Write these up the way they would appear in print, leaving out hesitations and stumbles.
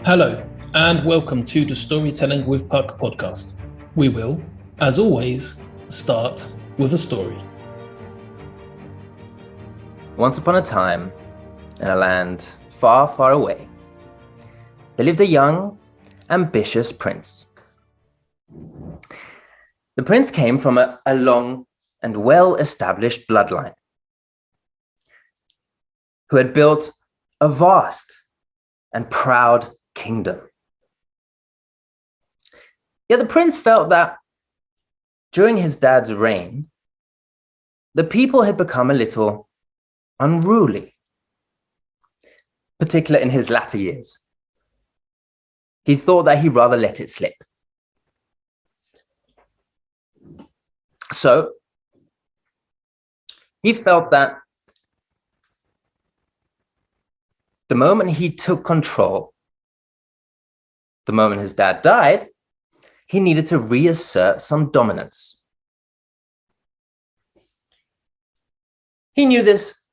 Hello, and welcome to the Storytelling with Puck podcast. We will, as always, start with a story. Once upon a time, in a land far, far away, there lived a young, ambitious prince. The prince came from a long and well-established bloodline who had built a vast and proud kingdom. Yet the prince felt that during his dad's reign, the people had become a little unruly, particularly in his latter years. He thought that he'd rather let it slip. So he felt that the moment he took control, the moment his dad died, he needed to reassert some dominance. He knew this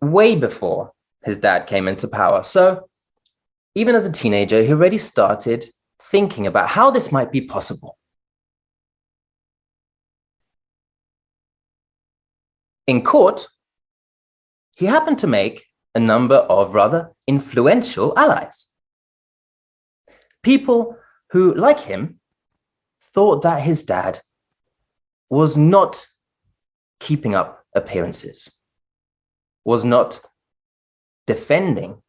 way before his dad came into power. So even as a teenager, he already started thinking about how this might be possible. In court, he happened to make a number of rather influential allies. People who, like him, thought that his dad was not keeping up appearances, was not defending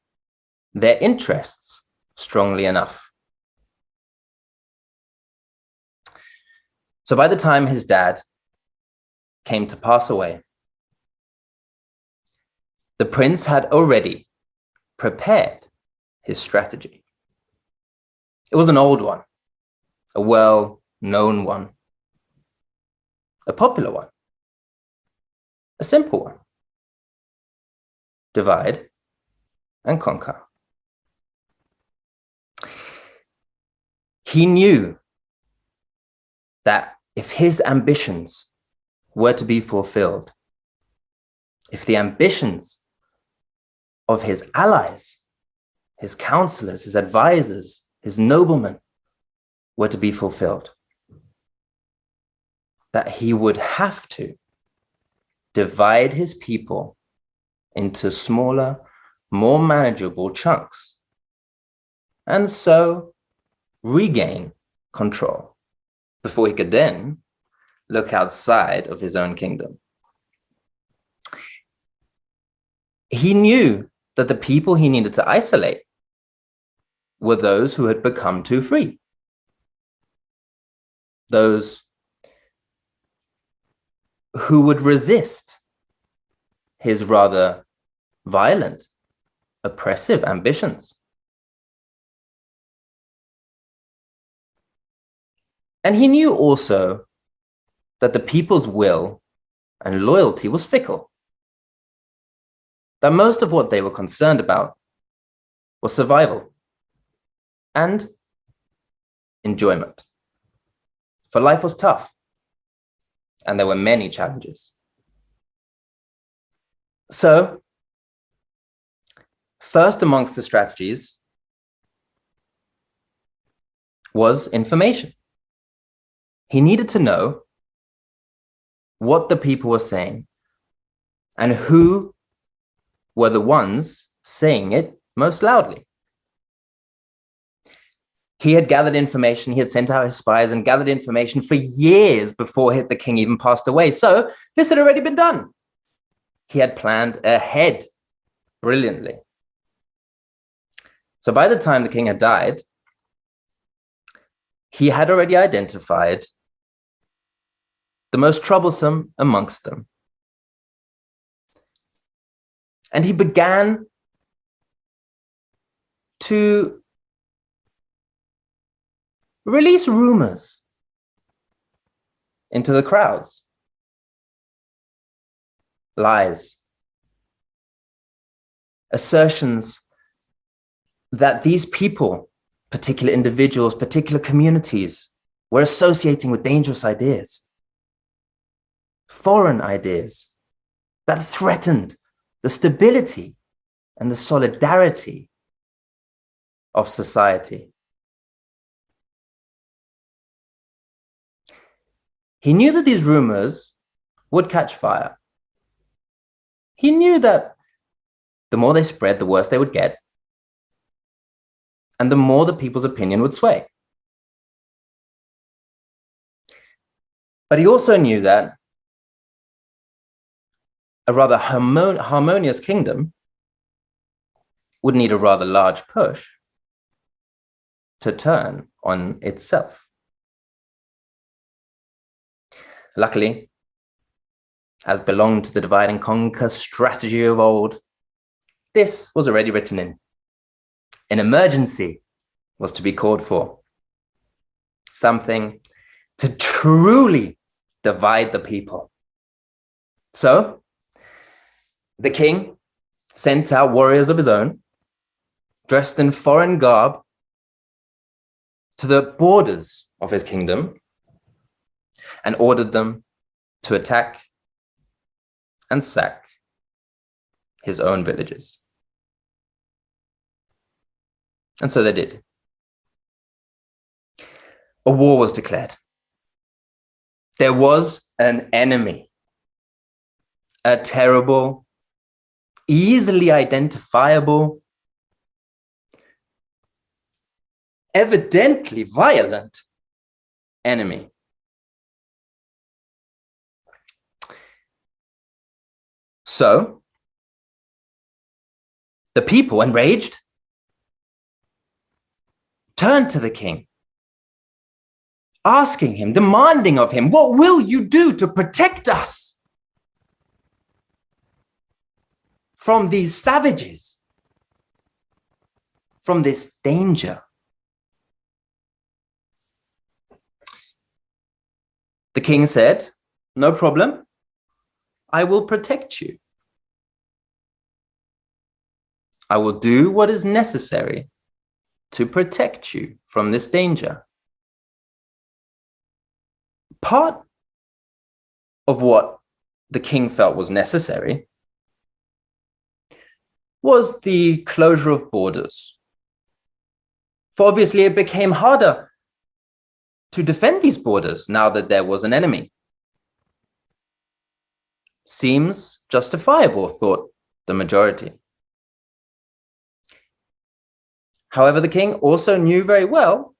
their interests strongly enough. So by the time his dad came to pass away, the prince had already prepared his strategy. It was an old one, a well-known one, a popular one, a simple one. Divide and conquer. He knew that if his ambitions were to be fulfilled, if the ambitions of his allies, his counselors, his advisors, his noblemen were to be fulfilled, that he would have to divide his people into smaller, more manageable chunks, and so regain control before he could then look outside of his own kingdom. He knew that the people he needed to isolate were those who had become too free, those who would resist his rather violent, oppressive ambitions. And he knew also that the people's will and loyalty was fickle, that most of what they were concerned about was survival and enjoyment. For life was tough, and there were many challenges. So, first amongst the strategies was information. He needed to know what the people were saying and who were the ones saying it most loudly. He had gathered information, he had sent out his spies and gathered information for years before the king even passed away. So this had already been done. He had planned ahead brilliantly. So by the time the king had died, he had already identified the most troublesome amongst them. And he began to release rumors into the crowds, lies, assertions that these people, particular individuals, particular communities, were associating with dangerous ideas, foreign ideas that threatened the stability and the solidarity of society. He knew that these rumors would catch fire. He knew that the more they spread, the worse they would get, and the more the people's opinion would sway. But he also knew that a rather harmonious kingdom would need a rather large push to turn on itself. Luckily, as belonged to the divide and conquer strategy of old, this was already written in. An emergency was to be called for. Something to truly divide the people. So, the king sent out warriors of his own, dressed in foreign garb, to the borders of his kingdom and ordered them to attack and sack his own villages. And so they did. A war was declared. There was an enemy, a terrible, easily identifiable, evidently violent enemy. So, the people, enraged, turned to the king, asking him, demanding of him, what will you do to protect us from these savages, from this danger? The king said, no problem, I will protect you. I will do what is necessary to protect you from this danger. Part of what the king felt was necessary was the closure of borders. For obviously it became harder to defend these borders now that there was an enemy. Seems justifiable, thought the majority. However, the king also knew very well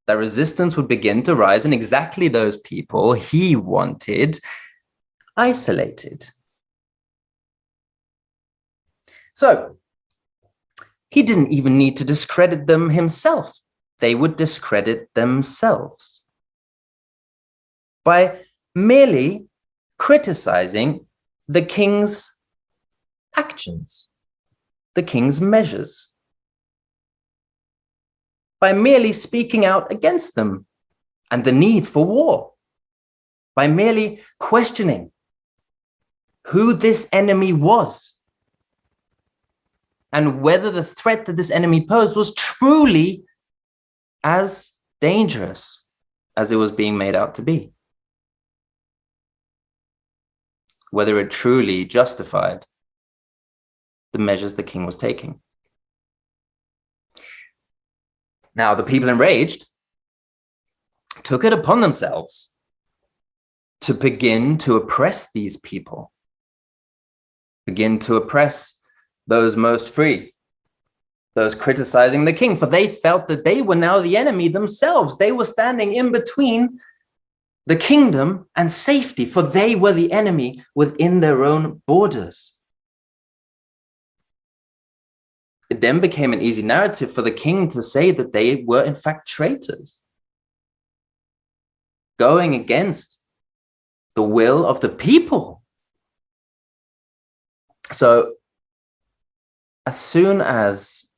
that resistance would begin to rise in exactly those people he wanted isolated. So, he didn't even need to discredit them himself. They would discredit themselves by merely criticizing the king's actions, the king's measures, by merely speaking out against them and the need for war, by merely questioning who this enemy was and whether the threat that this enemy posed was truly as dangerous as it was being made out to be, whether it truly justified the measures the king was taking. Now, the people enraged took it upon themselves to begin to oppress these people, begin to oppress those most free, those criticizing the king, for they felt that they were now the enemy themselves. They were standing in between the kingdom and safety, for they were the enemy within their own borders. It then became an easy narrative for the king to say that they were in fact traitors, going against the will of the people. So as soon as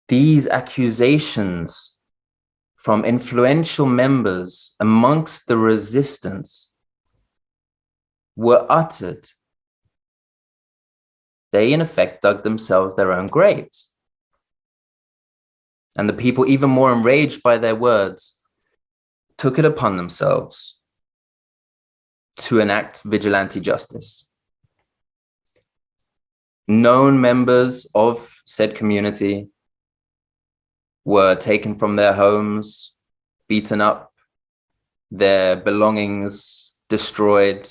these accusations from influential members amongst the resistance were uttered, they in effect dug themselves their own graves. And the people, even more enraged by their words, took it upon themselves to enact vigilante justice. Known members of said community were taken from their homes, beaten up, their belongings destroyed.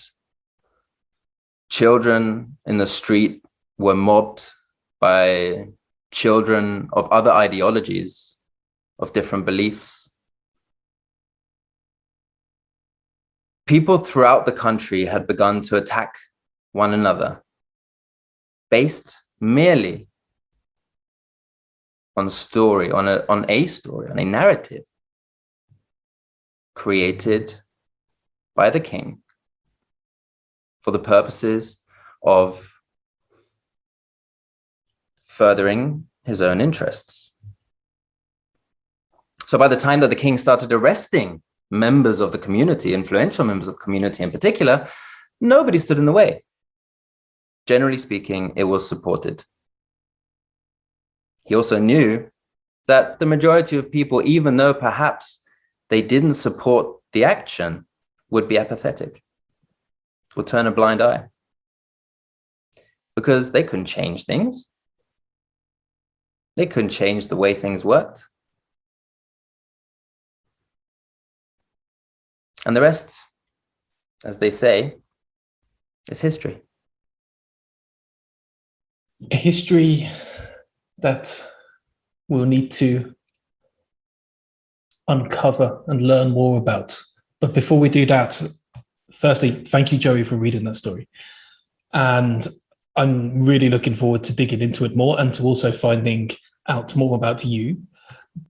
Children in the street were mobbed by children of other ideologies, of different beliefs. People throughout the country had begun to attack one another based merely on a narrative created by the king for the purposes of furthering his own interests. So by the time that the king started arresting members of the community, influential members of the community in particular, nobody stood in the way. Generally speaking, it was supported. He also knew that the majority of people, even though perhaps they didn't support the action, would be apathetic, would turn a blind eye, because they couldn't change things. They couldn't change the way things worked. And the rest, as they say, is history. A history that we'll need to uncover and learn more about. But before we do that, firstly, thank you, Joey, for reading that story. And I'm really looking forward to digging into it more and to also finding out more about you.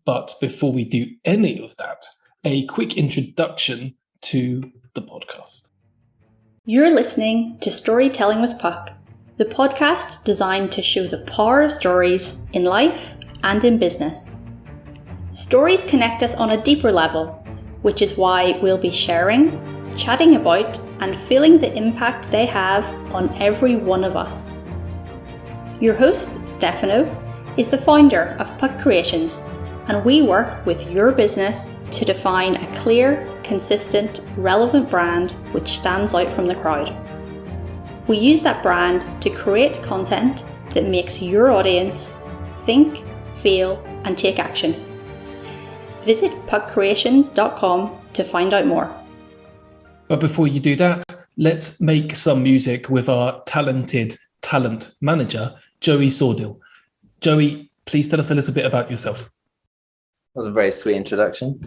But before we do any of that, a quick introduction to the podcast. You're listening to Storytelling with Puck, the podcast designed to show the power of stories in life and in business. Stories connect us on a deeper level, which is why we'll be sharing, chatting about, and feeling the impact they have on every one of us. Your host, Stefano, is the founder of Puck Creations, and we work with your business to define a clear, consistent, relevant brand which stands out from the crowd. We use that brand to create content that makes your audience think, feel, and take action. Visit puckcreations.com to find out more. But before you do that, let's make some music with our talented talent manager, Joey Sordyl. Joey, please tell us a little bit about yourself. That was a very sweet introduction.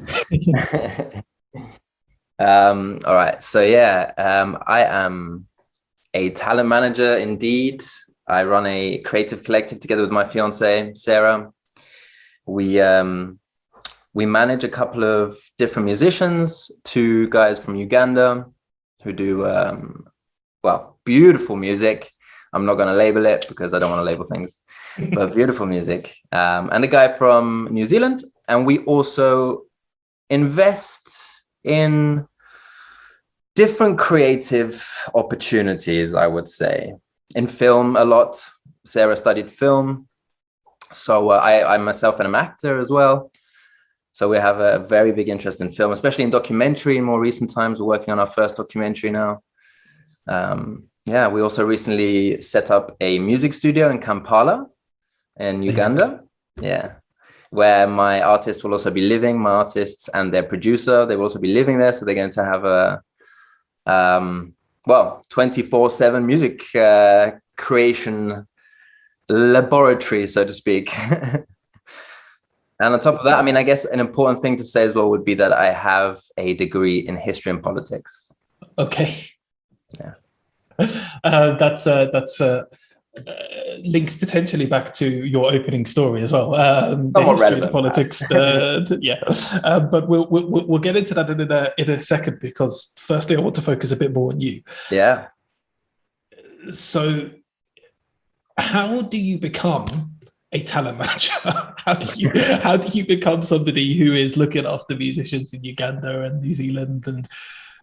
All right. So I am a talent manager indeed. I run a creative collective together with my fiance, Sarah. We manage a couple of different musicians, two guys from Uganda who do, beautiful music. I'm not going to label it because I don't want to label things, but beautiful music. And a guy from New Zealand. And we also invest in different creative opportunities, I would say. In film a lot. Sarah studied film. So I myself am an actor as well. So we have a very big interest in film, especially in documentary in more recent times. We're working on our first documentary now. We also recently set up a music studio in Kampala in Uganda. Yeah. Where my artists will also be living, my artists and their producer, they will also be living there. So they're going to have a 24/7 music creation laboratory, so to speak. And on top of that, I mean, I guess an important thing to say as well would be that I have a degree in history and politics. Okay. Yeah. That's links potentially back to your opening story as well. The history and politics. But we'll get into that in a second, because firstly, I want to focus a bit more on you. Yeah. So, how do you become a talent manager? How do you become somebody who is looking after musicians in Uganda and New Zealand? And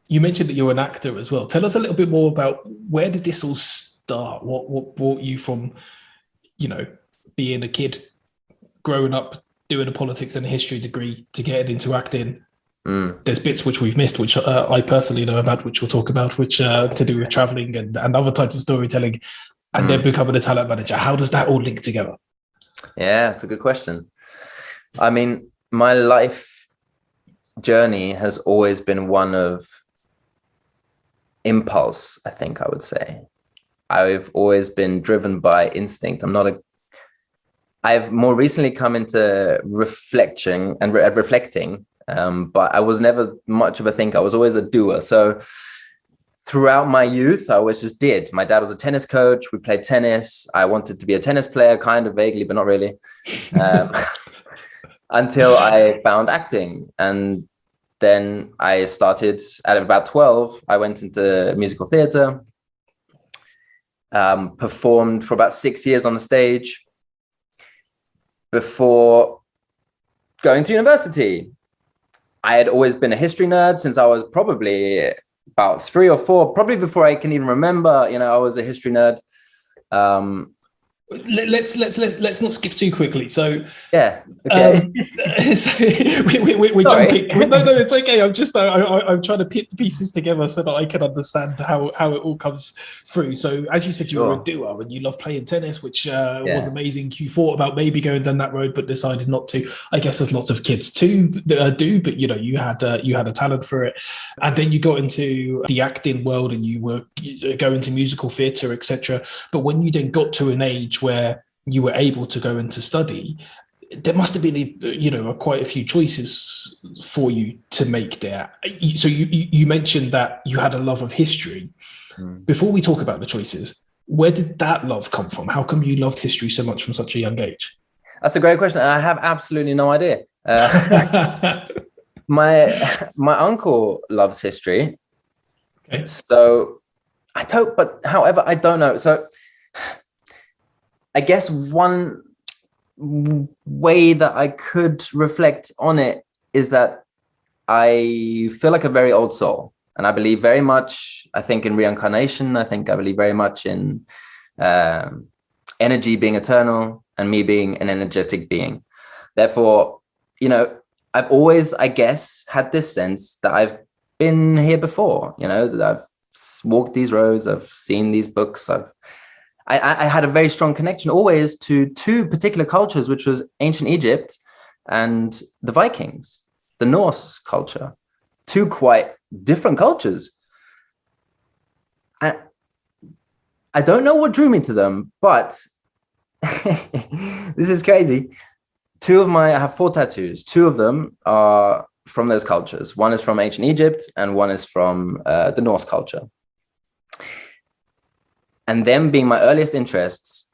you mentioned that you're an actor as well. Tell us a little bit more about where did this all start? What brought you from, being a kid, growing up, doing a politics and a history degree to getting into acting? There's bits which we've missed, which I personally know about, which we'll talk about, which to do with traveling and other types of storytelling, and then becoming a talent manager. How does that all link together? Yeah, it's a good question. I mean, my life journey has always been one of impulse, I think I would say. I've always been driven by instinct. I've more recently come into reflection and reflecting, but I was never much of a thinker. I was always a doer. So throughout my youth, I always just did. My dad was a tennis coach. We played tennis. I wanted to be a tennis player, kind of vaguely, but not really, until I found acting. And then I started at about 12. I went into musical theatre, performed for about 6 years on the stage before going to university. I had always been a history nerd since I was probably about 3 or 4, probably before I can even remember, I was a history nerd. Let's not skip too quickly. So yeah, okay. We're jumping. No, it's okay. I'm trying to put the pieces together so that I can understand how it all comes through. So as you said, you were a doer and you love playing tennis, which was amazing. You thought about maybe going down that road, but decided not to. I guess there's lots of kids too that do, but you had a talent for it, and then you got into the acting world and you were going to musical theatre, etc. But when you then got to an age where you were able to go into study, there must have been quite a few choices for you to make there. So you mentioned that you had a love of history. Before we talk about the choices, where did that love come from? How come you loved history so much from such a young age? That's a great question. I have absolutely no idea. My uncle loves history. Okay. So however, I don't know. So I guess one way that I could reflect on it is that I feel like a very old soul, and I believe very much, I think, in reincarnation. I believe very much in energy being eternal and me being an energetic being. Therefore, I've always, I guess, had this sense that I've been here before, that I've walked these roads, I've seen these books, I had a very strong connection always to 2 particular cultures, which was ancient Egypt and the Vikings, the Norse culture, 2 quite different cultures. I don't know what drew me to them, but this is crazy. I have 4 tattoos. 2 of them are from those cultures. One is from ancient Egypt and one is from the Norse culture. And them being my earliest interests,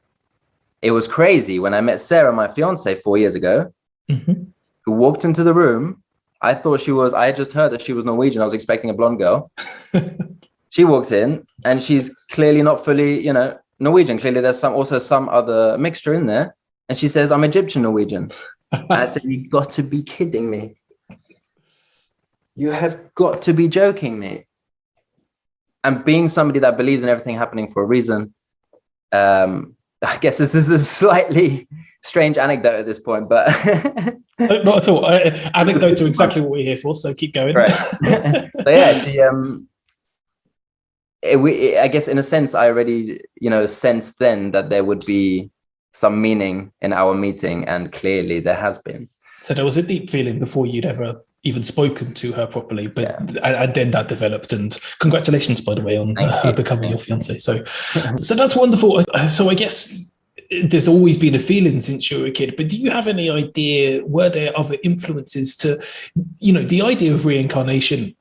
it was crazy when I met Sarah, my fiance, 4 years ago, who walked into the room. I had just heard that she was Norwegian. I was expecting a blonde girl. She walks in and she's clearly not fully, Norwegian. Clearly there's also some other mixture in there. And she says, I'm Egyptian Norwegian. And I said, you've got to be kidding me. You have got to be joking me. And being somebody that believes in everything happening for a reason, I guess this is a slightly strange anecdote at this point, but no, not at all. Anecdotes are exactly what we're here for, so keep going. Right. So yeah, I guess in a sense, I already, sensed then that there would be some meaning in our meeting, and clearly there has been. So there was a deep feeling before you'd ever even spoken to her properly, but and then that developed. And congratulations, by the way, on her becoming your fiance. So that's wonderful. So I guess there's always been a feeling since you were a kid, but do you have any idea, were there other influences to, the idea of reincarnation?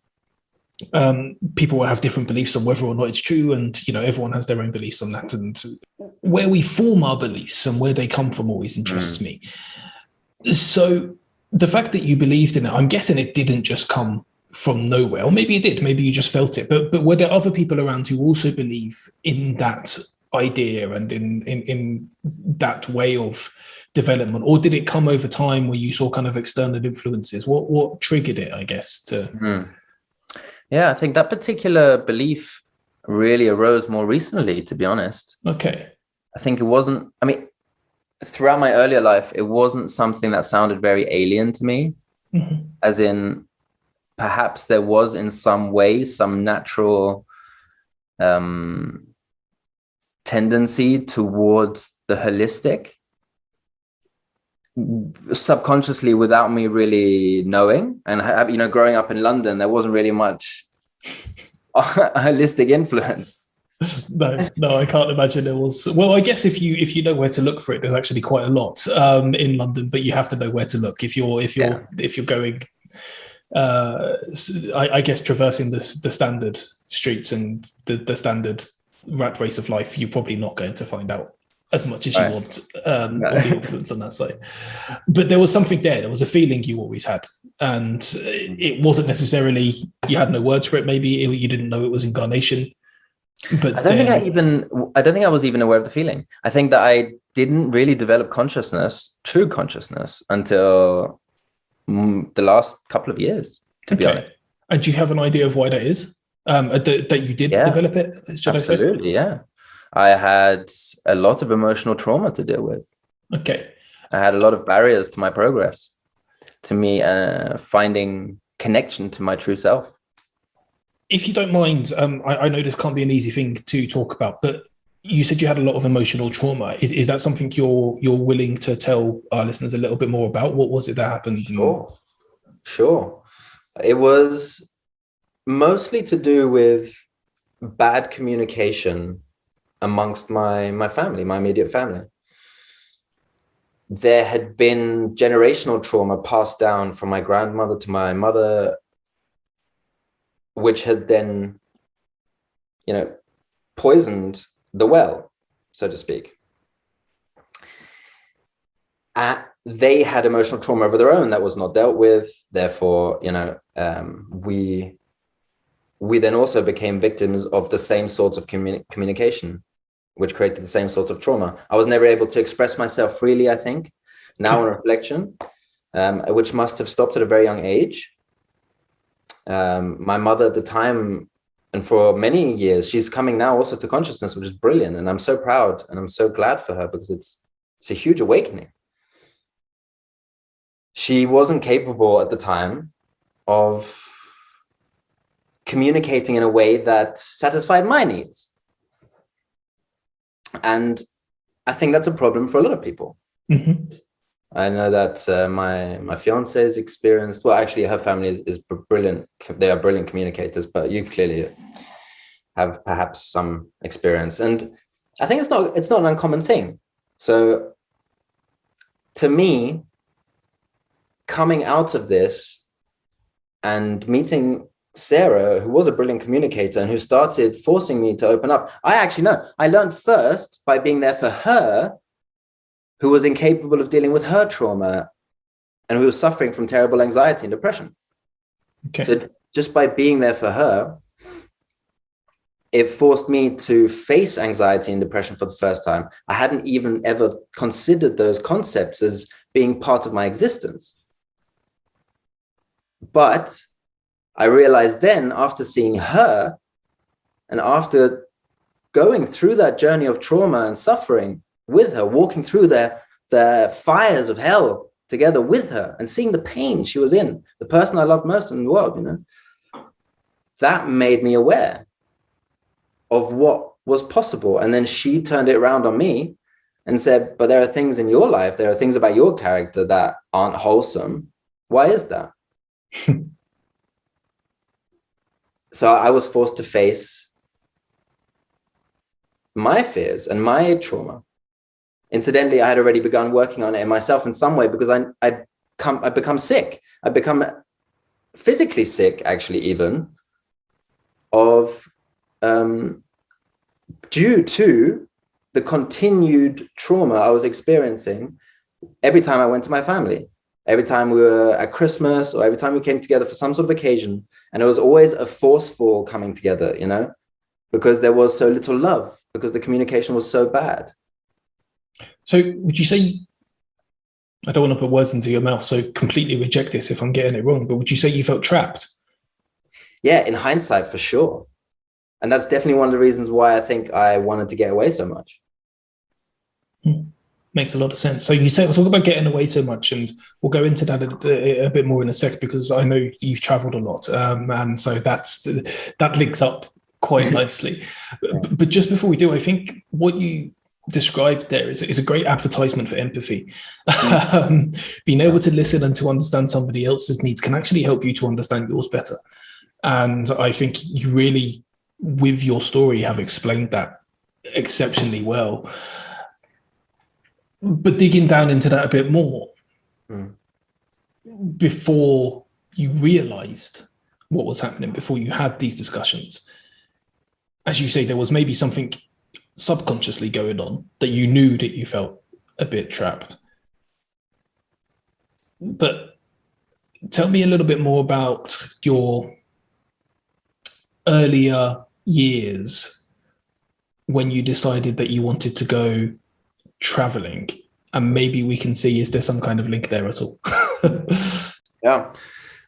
People will have different beliefs on whether or not it's true, and everyone has their own beliefs on that, and where we form our beliefs and where they come from always interests me. So the fact that you believed in it, I'm guessing it didn't just come from nowhere, or maybe it did, maybe you just felt it, but were there other people around who also believe in that idea and in that way of development, or did it come over time where you saw kind of external influences? What triggered it, I guess, to Yeah, I think that particular belief really arose more recently, to be honest. Okay. I think it wasn't, throughout my earlier life, it wasn't something that sounded very alien to me, as in perhaps there was in some way some natural tendency towards the holistic. subconsciously without me really knowing. And, growing up in London, there wasn't really much holistic influence. No, I can't imagine there was. Well, I guess if you know where to look for it, there's actually quite a lot in London, but you have to know where to look if you're going. I guess traversing the standard streets and the standard rat race of life, you're probably not going to find out as much as you want on the influence on that side. But there was something there. There was a feeling you always had, and it wasn't necessarily you had no words for it. Maybe you didn't know it was incarnation. But I don't think I was even aware of the feeling. I think that I didn't really develop true consciousness, until the last couple of years, to be honest. And do you have an idea of why that is? That you did develop it, should Absolutely, I say? Yeah. I had a lot of emotional trauma to deal with. Okay. I had a lot of barriers to my progress, to me finding connection to my true self. If you don't mind, I know this can't be an easy thing to talk about, but you said you had a lot of emotional trauma. Is that something you're willing to tell our listeners a little bit more about? What was it that happened? Sure. It was mostly to do with bad communication amongst my family, my immediate family. There had been generational trauma passed down from my grandmother to my mother, which had then, poisoned the well, so to speak. They had emotional trauma of their own that was not dealt with. Therefore, we then also became victims of the same sorts of communication, which created the same sorts of trauma. I was never able to express myself freely, I think, now on reflection, which must have stopped at a very young age. My mother at the time, and for many years, she's coming now also to consciousness, which is brilliant. And I'm so proud and I'm so glad for her, because it's a huge awakening. She wasn't capable at the time of communicating in a way that satisfied my needs. And I think that's a problem for a lot of people. Mm-hmm. I know that my fiance is experienced. Well, actually, her family is brilliant. They are brilliant communicators, but you clearly have perhaps some experience. And I think it's not an uncommon thing. So to me, coming out of this and meeting Sarah, who was a brilliant communicator and who started forcing me to open up, I learned first by being there for her, who was incapable of dealing with her trauma and who was suffering from terrible anxiety and depression. Okay. So just by being there for her, it forced me to face anxiety and depression for the first time. I hadn't even ever considered those concepts as being part of my existence. But I realized then, after seeing her and after going through that journey of trauma and suffering with her, walking through the fires of hell together with her and seeing the pain she was in, the person I loved most in the world, that made me aware of what was possible. And then she turned it around on me and said, but there are things in your life, there are things about your character that aren't wholesome. Why is that? So I was forced to face my fears and my trauma. Incidentally, I had already begun working on it in myself in some way, because I'd become sick. I'd become physically sick, actually, even of due to the continued trauma I was experiencing every time I went to my family, every time we were at Christmas, or every time we came together for some sort of occasion. And it was always a forceful coming together, because there was so little love, because the communication was so bad. So would you say, I don't want to put words into your mouth, so completely reject this if I'm getting it wrong, but would you say you felt trapped? Yeah, in hindsight, for sure. And that's definitely one of the reasons why I think I wanted to get away so much. Makes a lot of sense. So you say, we'll talk about getting away so much, and we'll go into that a bit more in a sec, because I know you've traveled a lot. And so that links up quite nicely. But just before we do, I think what you described there is a great advertisement for empathy. Being able to listen and to understand somebody else's needs can actually help you to understand yours better. And I think you really, with your story, have explained that exceptionally well. But digging down into that a bit more, before you realized what was happening, before you had these discussions, as you say, there was maybe something subconsciously going on that you knew that you felt a bit trapped. But tell me a little bit more about your earlier years when you decided that you wanted to go traveling, and maybe we can see, is there some kind of link there at all? Yeah,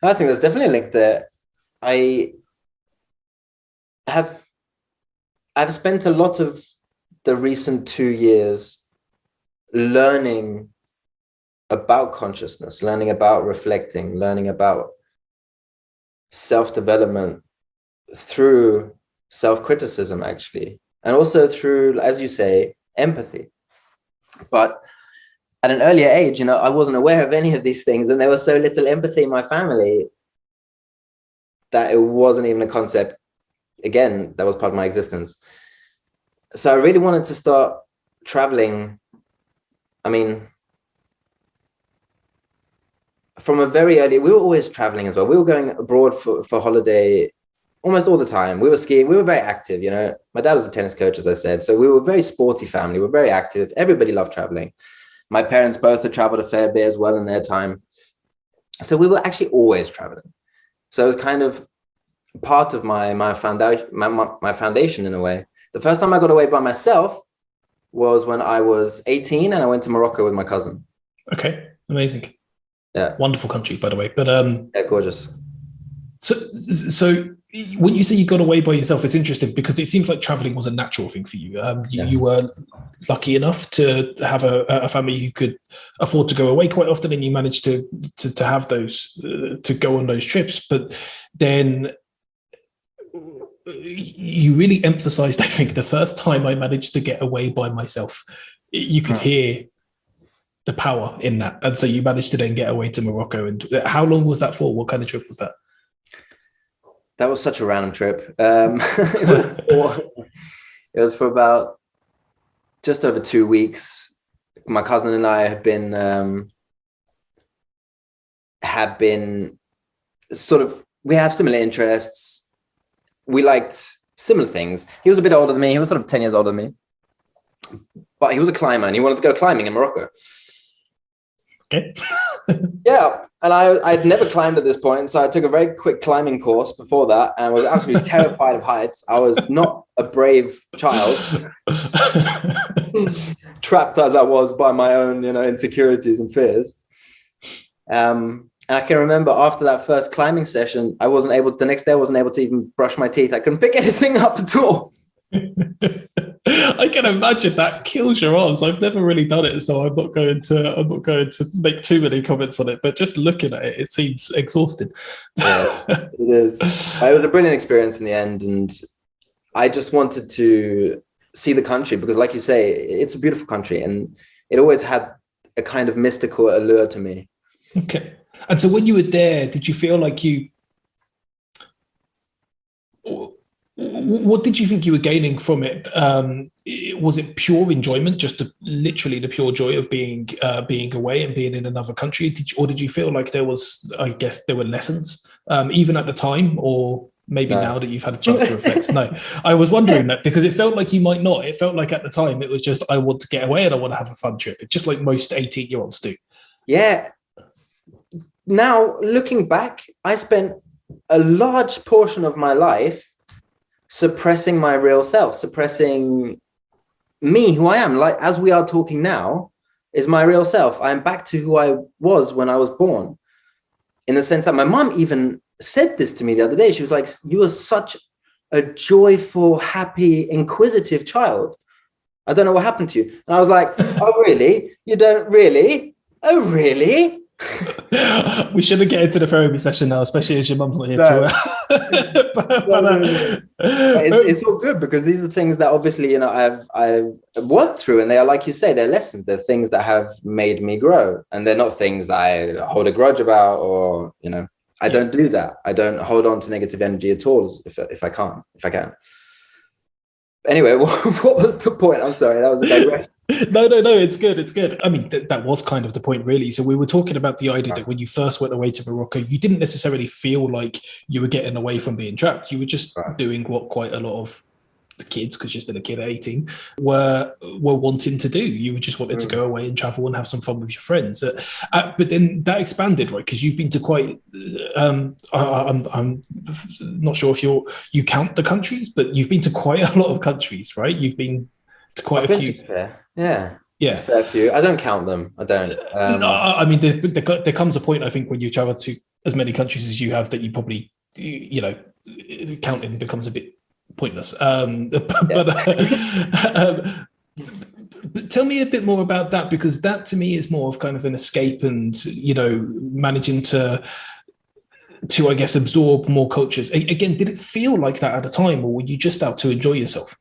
I think there's definitely a link there. I've spent a lot of the recent 2 years learning about consciousness, learning about reflecting, learning about self-development through self-criticism, actually, and also through, as you say, empathy. But at an earlier age, I wasn't aware of any of these things, and there was so little empathy in my family that it wasn't even a concept, again, that was part of my existence. So I really wanted to start traveling. I mean, from a very early, we were always traveling as well. We were going abroad for holiday almost all the time. We were skiing. We were very active. My dad was a tennis coach, as I said. So we were a very sporty family. We were very active. Everybody loved traveling. My parents both had traveled a fair bit as well in their time. So we were actually always traveling. So it was kind of part of my foundation in a way. The first time I got away by myself was when I was 18 and I went to Morocco with my cousin. Okay, amazing. Yeah. Wonderful country, by the way. But yeah, gorgeous. So when you say you got away by yourself, it's interesting because it seems like traveling was a natural thing for you. You were lucky enough to have a family who could afford to go away quite often, and you managed to have those to go on those trips. But then you really emphasized, I think, the first time I managed to get away by myself, you could hear the power in that. And so you managed to then get away to Morocco. And how long was that for? What kind of trip was that? That was such a random trip. It was for about just over 2 weeks. My cousin and I had been sort of, we have similar interests. We liked similar things. He was a bit older than me. He was sort of 10 years older than me. But he was a climber and he wanted to go climbing in Morocco. Okay. Yeah. And I'd never climbed at this point. So I took a very quick climbing course before that and was absolutely terrified of heights. I was not a brave child, trapped as I was by my own, insecurities and fears. And I can remember after that first climbing session, the next day I wasn't able to even brush my teeth. I couldn't pick anything up at all. I can imagine that kills your arms. I've never really done it, so I'm not going to make too many comments on it. But just looking at it, it seems exhausting. Yeah, it is. It was a brilliant experience in the end, and I just wanted to see the country because, like you say, it's a beautiful country, and it always had a kind of mystical allure to me. Okay. And so when you were there, did you feel like what did you think you were gaining from it? Was it pure enjoyment, just literally the pure joy of being away and being in another country? Did you feel like there were lessons, even at the time, or maybe now that you've had a chance to reflect? No, I was wondering that because it felt like you might not. It felt like at the time it was just, I want to get away and I want to have a fun trip, just like most 18-year-olds do. Yeah. Now, looking back, I spent a large portion of my life suppressing my real self, suppressing me, who I am. Like, as we are talking now, is my real self. I am back to who I was when I was born. In the sense that my mom even said this to me the other day. She was like, you are such a joyful, happy, inquisitive child. I don't know what happened to you. And I was like, oh, really? You don't really? Oh, really? We shouldn't get into the therapy session now, especially as your mum's not here No. to. It's all good because these are things that obviously, you know, I've worked through, and they are, like you say, they're lessons. They're things that have made me grow, and they're not things that I hold a grudge about, or, you know, I don't do that. I don't hold on to negative energy at all if I can. Anyway, what was the point? I'm sorry, that was a digression. No, it's good. I mean, that was kind of the point, really. So we were talking about the idea that when you first went away to Morocco, you didn't necessarily feel like you were getting away from being trapped. You were just doing what quite a lot of the kids, because you're still a kid at 18, were wanting to do. You just wanted to go away and travel and have some fun with your friends. But then that expanded, right? Because you've been to quite. I'm not sure if you count the countries, but you've been to quite a lot of countries, right? You've been to quite a few. Yeah. Yeah, a fair few. I don't count them. I don't. No, I mean, there comes a point, I think, when you travel to as many countries as you have, that you probably, you know, counting becomes a bit pointless. But tell me a bit more about that, because that to me is more of kind of an escape, and, you know, managing to I guess absorb more cultures. Again, did it feel like that at the time, or were you just out to enjoy yourself?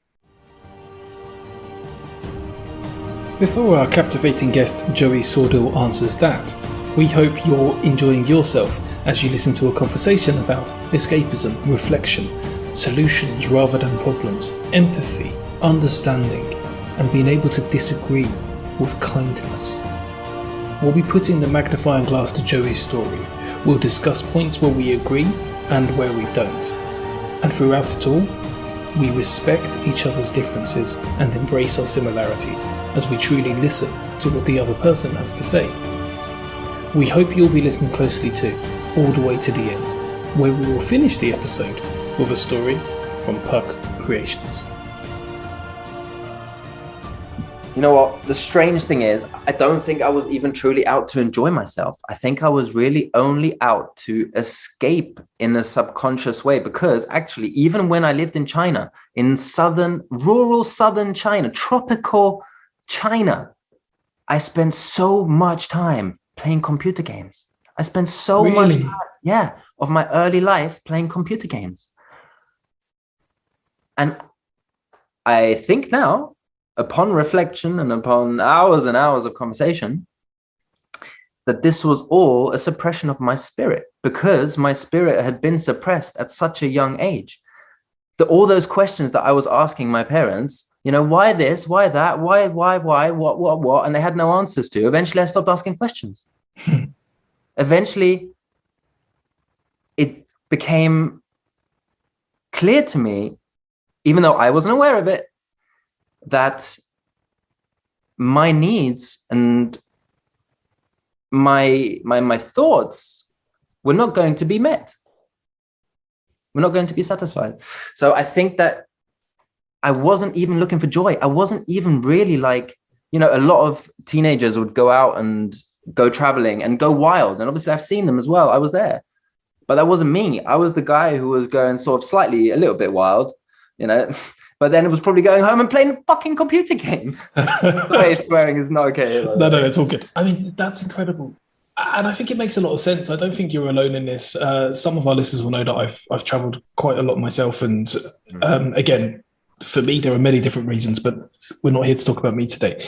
Before our captivating guest Joey Sordyl answers that, we hope you're enjoying yourself as you listen to a conversation about escapism, reflection, solutions rather than problems, empathy, understanding, and being able to disagree with kindness. We'll be putting the magnifying glass to Joey's story. We'll discuss points where we agree and where we don't. And throughout it all, we respect each other's differences and embrace our similarities as we truly listen to what the other person has to say. We hope you'll be listening closely too, all the way to the end, where we will finish the episode with a story from Puck Creations. You know what? The strange thing is, I don't think I was even truly out to enjoy myself. I think I was really only out to escape in a subconscious way, because actually, even when I lived in China, in rural southern China, tropical China, I spent so much time playing computer games. I spent so much time, of my early life playing computer games. And I think now, upon reflection and upon hours and hours of conversation, that this was all a suppression of my spirit, because my spirit had been suppressed at such a young age. All those questions that I was asking my parents, you know, why this, why that, why, what, and they had no answers to. Eventually, I stopped asking questions. Eventually, it became clear to me, even though I wasn't aware of it, that my needs and my thoughts were not going to be met. We're not going to be satisfied. So I think that I wasn't even looking for joy. I wasn't even really like, you know, a lot of teenagers would go out and go traveling and go wild. And obviously I've seen them as well. I was there. But that wasn't me. I was the guy who was going sort of slightly a little bit wild, you know. But then it was probably going home and playing a fucking computer game. Sorry, swearing is not okay. No, it's all good. I mean, that's incredible. And I think it makes a lot of sense. I don't think you're alone in this. Some of our listeners will know that I've traveled quite a lot myself. And again, for me, there are many different reasons, but we're not here to talk about me today.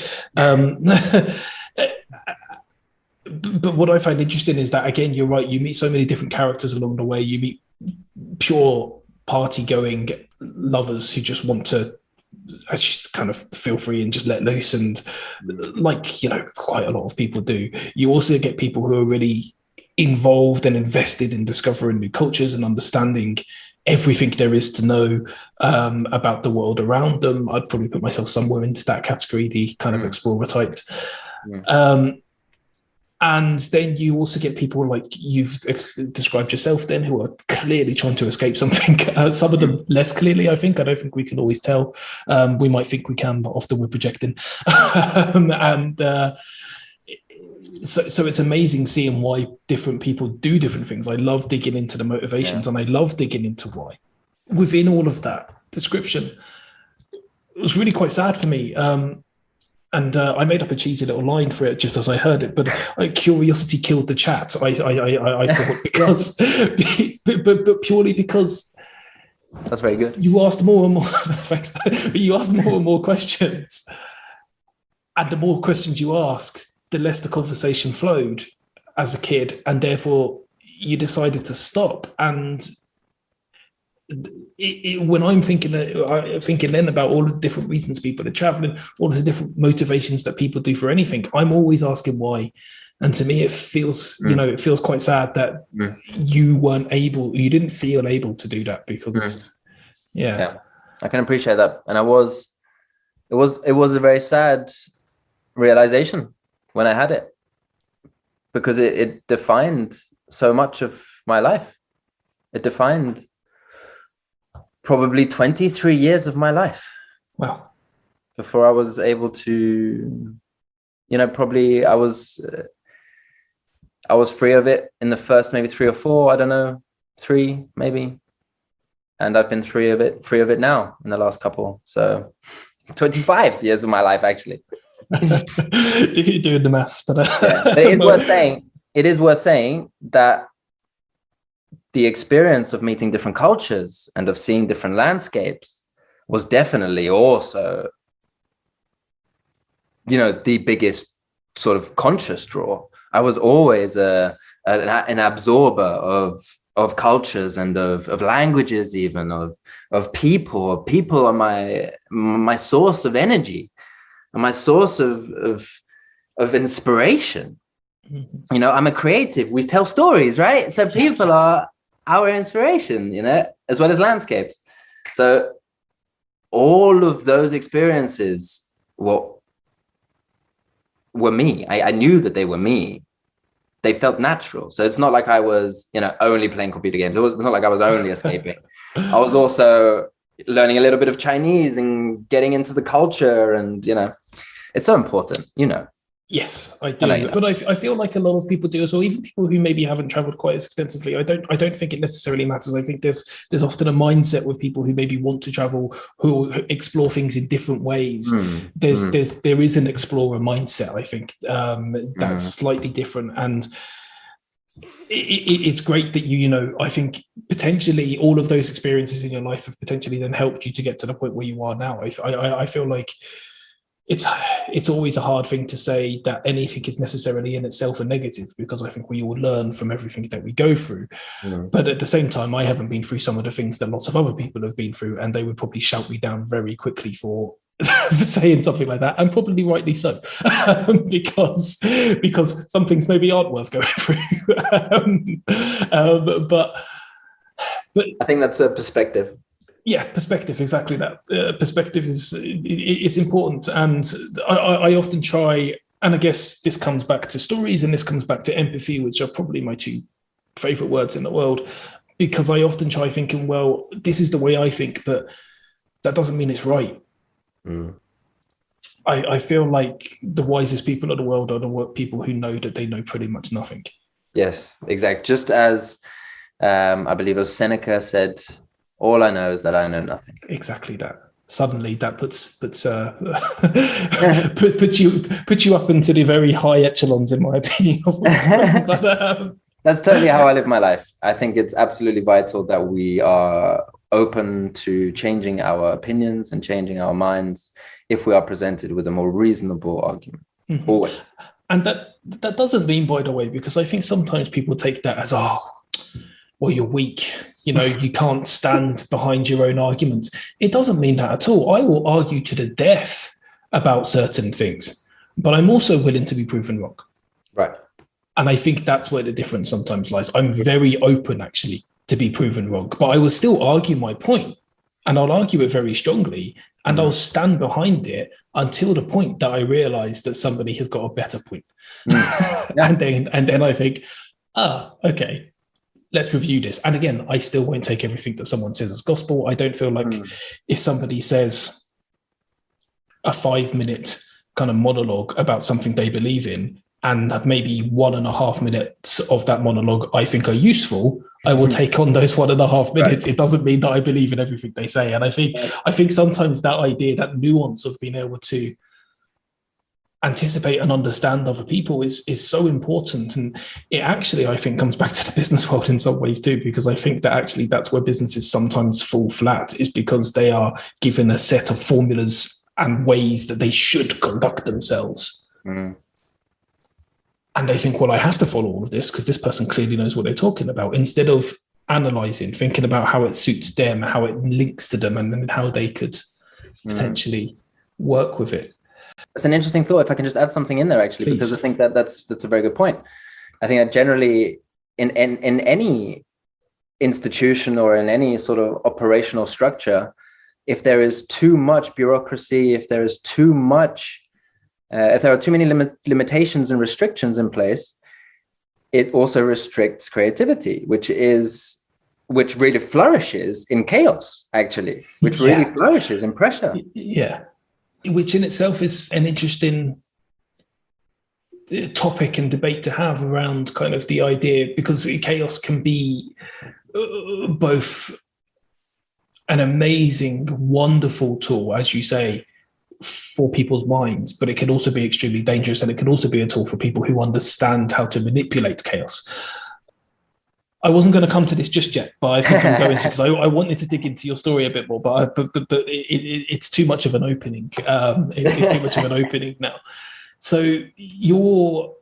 But what I find interesting is that, again, you're right. You meet so many different characters along the way. You meet pure party-going lovers who just want to actually kind of feel free and just let loose, and like, you know, quite a lot of people do. You also get people who are really involved and invested in discovering new cultures and understanding everything there is to know about the world around them. I'd probably put myself somewhere into that category, the kind of explorer types. And then you also get people like you've described yourself then, who are clearly trying to escape something. Some of them less clearly, I think. I don't think we can always tell. We might think we can, but often we're projecting. So it's amazing seeing why different people do different things. I love digging into the motivations, and I love digging into why. Within all of that description, it was really quite sad for me. And I made up a cheesy little line for it just as I heard it, but curiosity killed the chat. I thought because, but purely because That's very good. you asked more and more. Thanks. But you asked more and more questions, and the more questions you asked, the less the conversation flowed as a kid, and therefore you decided to stop. And when I'm thinking then about all of the different reasons people are traveling, all of the different motivations that people do for anything, I'm always asking why. And to me, it feels, it feels quite sad that you didn't feel able to do that because of, yeah, I can appreciate that. And it was a very sad realization when I had it, because it defined so much of my life. It defined probably 23 years of my life. Wow. Before I was able to, probably I was free of it in the first maybe 3 or 4, I don't know, 3 maybe. And I've been free of it now in the last couple. So 25 years of my life, actually. Doing the maths, but but it is worth saying that the experience of meeting different cultures and of seeing different landscapes was definitely also, the biggest sort of conscious draw. I was always an absorber of cultures and of languages, even of people. People are my source of energy and my source of inspiration. Mm-hmm. I'm a creative. We tell stories, right? So people are our inspiration, as well as landscapes. So all of those experiences were me. I knew that they were me. They felt natural. So it's not like I was, only playing computer games. It's not like I was only escaping. I was also learning a little bit of Chinese and getting into the culture, and it's so important, Yes, I do. But I feel like a lot of people do as well, even people who maybe haven't traveled quite as extensively. I don't think it necessarily matters. I think there's often a mindset with people who maybe want to travel, who explore things in different ways. There is an explorer mindset, I think, that's slightly different. And it's great that I think potentially all of those experiences in your life have potentially then helped you to get to the point where you are now. I feel like it's always a hard thing to say that anything is necessarily in itself a negative, because I think we all learn from everything that we go through. But at the same time, I haven't been through some of the things that lots of other people have been through, and they would probably shout me down very quickly for saying something like that, and probably rightly so, because some things maybe aren't worth going through. But I think that's a perspective. Yeah, perspective, exactly that. Perspective it's important. And I often try, and I guess this comes back to stories and this comes back to empathy, which are probably my 2 favorite words in the world, because I often try thinking, well, this is the way I think, but that doesn't mean it's right. I feel like the wisest people in the world are the people who know that they know pretty much nothing. Yes, exactly. Just as I believe it was Seneca said, all I know is that I know nothing. Exactly that. Suddenly that puts you up into the very high echelons, in my opinion. But, that's totally how I live my life. I think it's absolutely vital that we are open to changing our opinions and changing our minds if we are presented with a more reasonable argument. Mm-hmm. Always. And that doesn't mean, by the way, because I think sometimes people take that as, well, you're weak. You can't stand behind your own arguments. It doesn't mean that at all. I will argue to the death about certain things, but I'm also willing to be proven wrong. Right. And I think that's where the difference sometimes lies. I'm very open, actually, to be proven wrong, but I will still argue my point, and I'll argue it very strongly, and I'll stand behind it until the point that I realize that somebody has got a better point. and then I think, okay, let's review this. And again, I still won't take everything that someone says as gospel. I don't feel like if somebody says a 5-minute kind of monologue about something they believe in, and maybe 1.5 minutes of that monologue I think are useful, I will take on those 1.5 minutes. Right. It doesn't mean that I believe in everything they say. And I think sometimes that idea, that nuance of being able to anticipate and understand other people is so important. And it actually, I think, comes back to the business world in some ways too, because I think that actually that's where businesses sometimes fall flat, is because they are given a set of formulas and ways that they should conduct themselves. And they think, well, I have to follow all of this because this person clearly knows what they're talking about, instead of analyzing, thinking about how it suits them, how it links to them, and then how they could potentially work with it. That's an interesting thought. If I can just add something in there, actually, Please. because I think that's a very good point. I think that generally in any institution or in any sort of operational structure, if there is too much bureaucracy, if there is too much, if there are too many limitations and restrictions in place, it also restricts creativity, which really flourishes in chaos, actually, which really flourishes in pressure. Yeah. Which in itself is an interesting topic and debate to have around kind of the idea, because chaos can be both an amazing, wonderful tool, as you say, for people's minds, but it can also be extremely dangerous, and it can also be a tool for people who understand how to manipulate chaos. I wasn't going to come to this just yet, but I think I'm going to, because I wanted to dig into your story a bit more, but it's too much of an opening. It's too much of an opening now. So your,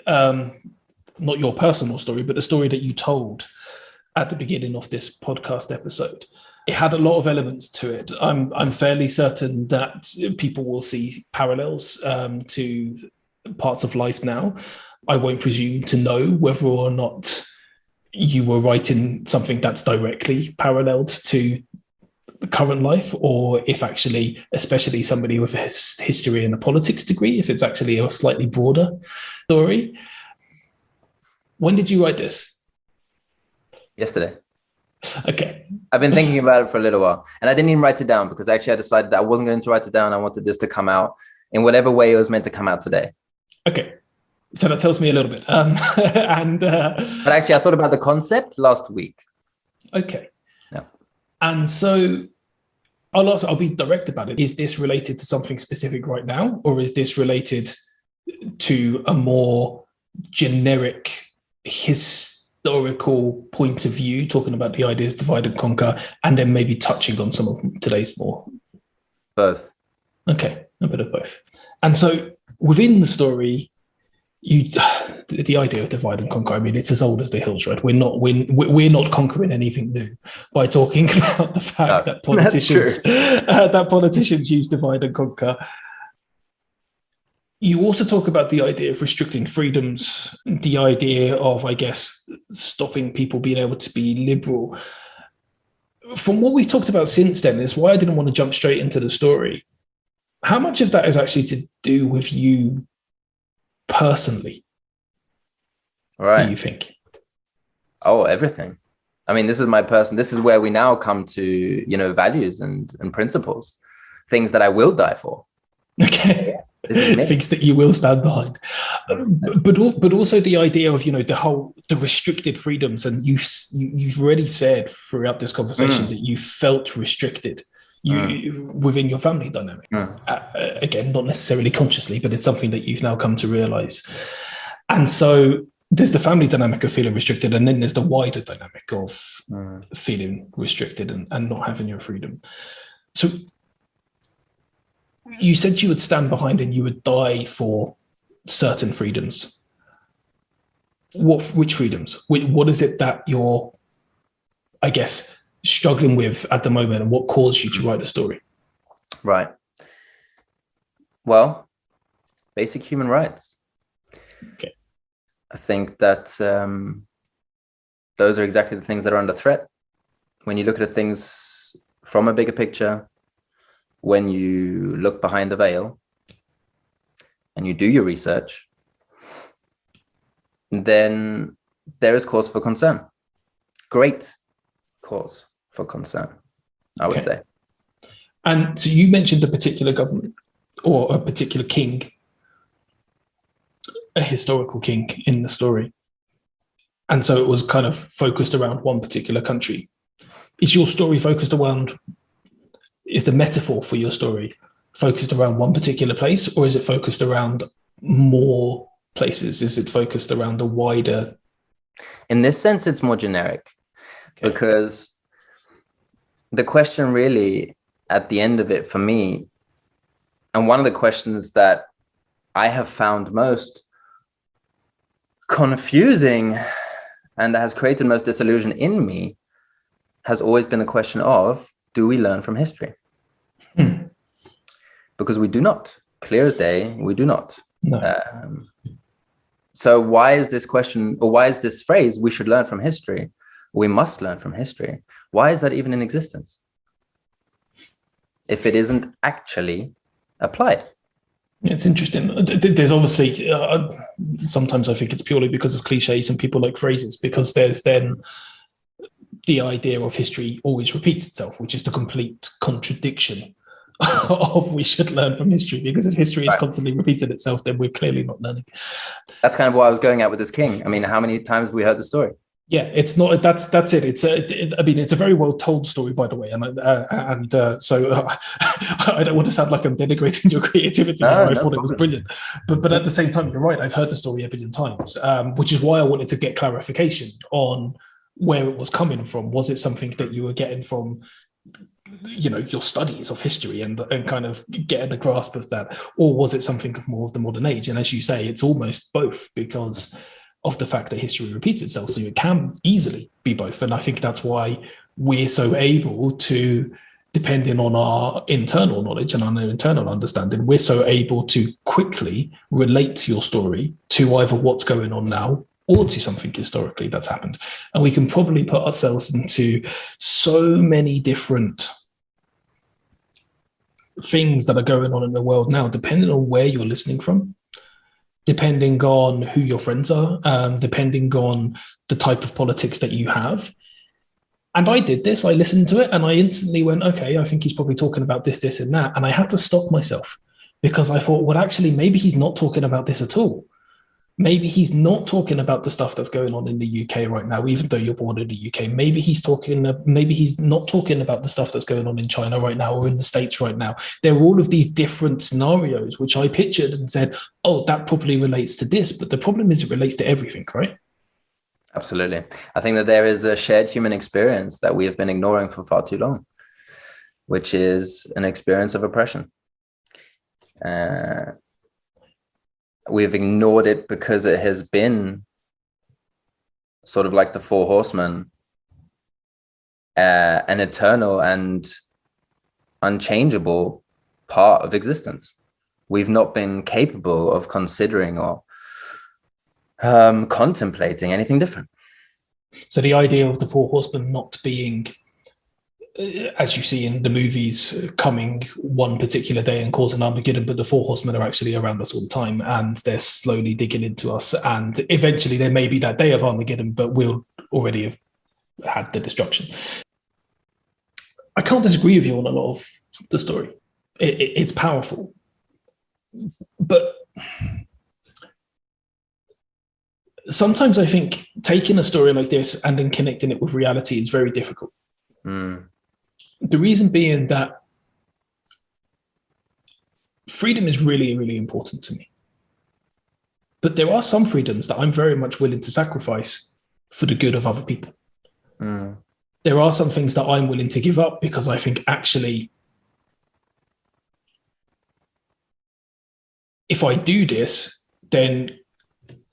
not your personal story, but the story that you told at the beginning of this podcast episode, it had a lot of elements to it. I'm fairly certain that people will see parallels to parts of life now. I won't presume to know whether or not you were writing something that's directly paralleled to the current life, or if actually, especially somebody with a history and a politics degree, if it's actually a slightly broader story. When did you write this? Yesterday. Okay. I've been thinking about it for a little while, and I didn't even write it down because actually I decided that I wasn't going to write it down. I wanted this to come out in whatever way it was meant to come out today. Okay. So that tells me a little bit. But actually, I thought about the concept last week. Okay. Yeah. And so I'll be direct about it. Is this related to something specific right now, or is this related to a more generic historical point of view, talking about the ideas divide and conquer, and then maybe touching on some of today's more? Both. Okay, a bit of both. And so within the story, the idea of divide and conquer, I mean, it's as old as the hills, right? We're not conquering anything new by talking about the fact that politicians use divide and conquer. You also talk about the idea of restricting freedoms, the idea of, I guess, stopping people being able to be liberal. From what we've talked about since then, is why I didn't want to jump straight into the story. How much of that is actually to do with you personally? Right. Do you think? Oh, everything. I mean, this is where we now come to, values and principles, things that I will die for. Okay. This is me. Things that you will stand behind. But also the idea of, the restricted freedoms. And you've already said throughout this conversation that you felt restricted within your family dynamic. Again, not necessarily consciously, but it's something that you've now come to realize. And so there's the family dynamic of feeling restricted, and then there's the wider dynamic of feeling restricted and not having your freedom. So you said you would stand behind and you would die for certain freedoms. Which freedoms? What is it that you're, I guess, struggling with at the moment, and what caused you to write a story? Right. Well, basic human rights. Okay. I think that those are exactly the things that are under threat. When you look at things from a bigger picture, when you look behind the veil and you do your research, then there is cause for concern. Great cause for concern, I would say. And so you mentioned a particular government or a particular king, a historical king in the story. And so it was kind of focused around one particular country. Is your story focused around, is the metaphor for your story focused around one particular place, or is it focused around more places? Is it focused around the wider? In this sense, it's more generic, because the question really at the end of it for me, and one of the questions that I have found most confusing and that has created most disillusion in me, has always been the question of, do we learn from history? Because we do not. Clear as day, we do not. No. So why is this question, or why is this phrase, we should learn from history? We must learn from history. Why is that even in existence if it isn't actually applied? It's interesting. There's obviously, sometimes I think it's purely because of cliches and people like phrases, because there's then the idea of history always repeats itself, which is the complete contradiction of we should learn from history, because if history is constantly repeating itself, then we're clearly not learning. That's kind of what I was going at with this king. I mean, how many times have we heard the story? Yeah, it's not. That's it. It's a very well told story, by the way, so I don't want to sound like I'm denigrating your creativity. I thought it was brilliant, but at the same time, you're right. I've heard the story a billion times, which is why I wanted to get clarification on where it was coming from. Was it something that you were getting from, your studies of history and kind of getting a grasp of that, or was it something of more of the modern age? And as you say, it's almost both, because of the fact that history repeats itself. So it can easily be both. And I think that's why we're so able to, depending on our internal knowledge and our internal understanding, we're so able to quickly relate your story to either what's going on now or to something historically that's happened. And we can probably put ourselves into so many different things that are going on in the world now, depending on where you're listening from, depending on who your friends are, depending on the type of politics that you have. And I did this, I listened to it, and I instantly went, okay, I think he's probably talking about this, this, and that. And I had to stop myself, because I thought, well, actually, maybe he's not talking about this at all. Maybe he's not talking about the stuff that's going on in the UK right now, even though you're born in the UK. Maybe he's not talking about the stuff that's going on in China right now or in the States right now. There are all of these different scenarios, which I pictured and said, oh, that probably relates to this. But the problem is it relates to everything, right? Absolutely. I think that there is a shared human experience that we have been ignoring for far too long, which is an experience of oppression. We've ignored it because it has been sort of like the Four Horsemen, an eternal and unchangeable part of existence. We've not been capable of considering or contemplating anything different. So the idea of the Four Horsemen not being, as you see in the movies, coming one particular day and causing Armageddon, but the Four Horsemen are actually around us all the time, and they're slowly digging into us, and eventually there may be that day of Armageddon, but we'll already have had the destruction. I can't disagree with you on a lot of the story. It's powerful, but sometimes I think taking a story like this and then connecting it with reality is very difficult. The reason being that freedom is really, really important to me. But there are some freedoms that I'm very much willing to sacrifice for the good of other people. There are some things that I'm willing to give up because I think actually, if I do this, then,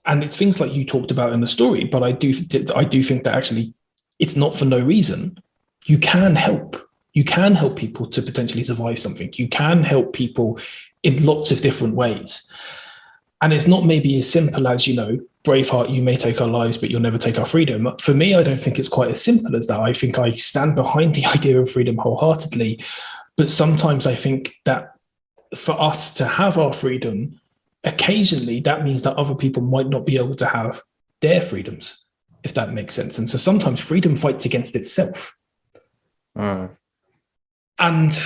and it's things like you talked about in the story, but I do think that actually it's not for no reason. You can help. You can help people to potentially survive something. You can help people in lots of different ways. And it's not maybe as simple as, Braveheart, you may take our lives, but you'll never take our freedom. For me, I don't think it's quite as simple as that. I think I stand behind the idea of freedom wholeheartedly. But sometimes I think that for us to have our freedom, occasionally that means that other people might not be able to have their freedoms, if that makes sense. And so sometimes freedom fights against itself. And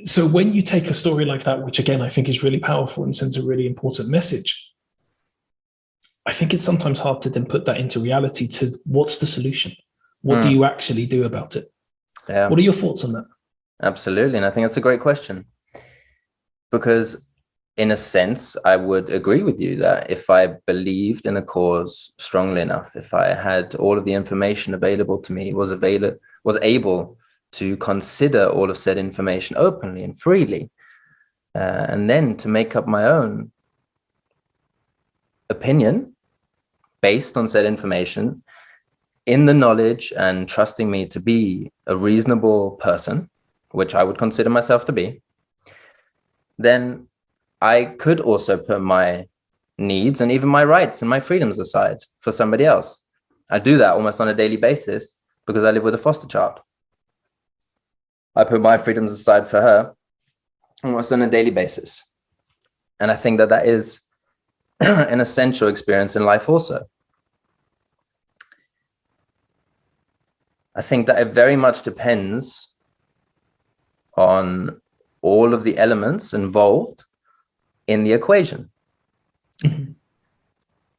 so when you take a story like that, which again, I think is really powerful and sends a really important message, I think it's sometimes hard to then put that into reality to what's the solution? What do you actually do about it? Yeah. What are your thoughts on that? Absolutely. And I think that's a great question. Because in a sense, I would agree with you that if I believed in a cause strongly enough, if I had all of the information available to me, was able to consider all of said information openly and freely, and then to make up my own opinion based on said information, in the knowledge and trusting me to be a reasonable person, which I would consider myself to be, then I could also put my needs and even my rights and my freedoms aside for somebody else. I do that almost on a daily basis because I live with a foster child. I put my freedoms aside for her almost on a daily basis. And I think that that is an essential experience in life also. I think that it very much depends on all of the elements involved in the equation. Mm-hmm.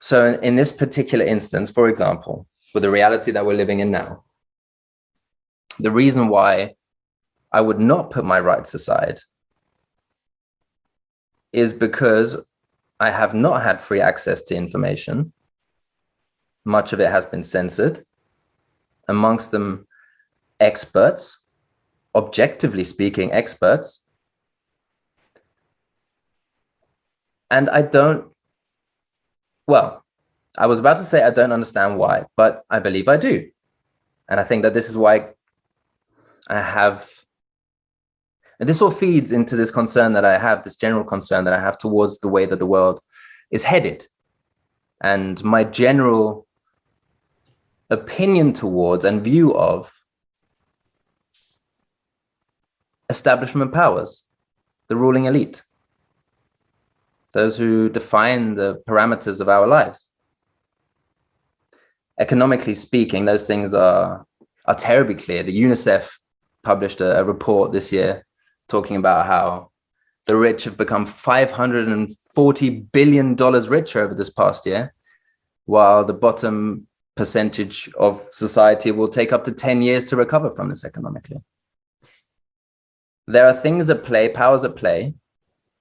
So in this particular instance, for example, with the reality that we're living in now, the reason why I would not put my rights aside is because I have not had free access to information. Much of it has been censored. Amongst them, experts, objectively speaking, experts. And I was about to say I don't understand why, but I believe I do. And I think that this is why and this all feeds into this concern that I have, this general concern that I have towards the way that the world is headed. And my general opinion towards and view of establishment powers, the ruling elite, those who define the parameters of our lives. Economically speaking, those things are terribly clear. The UNICEF published a report this year talking about how the rich have become $540 billion richer over this past year, while the bottom percentage of society will take up to 10 years to recover from this economically. There are things at play, powers at play,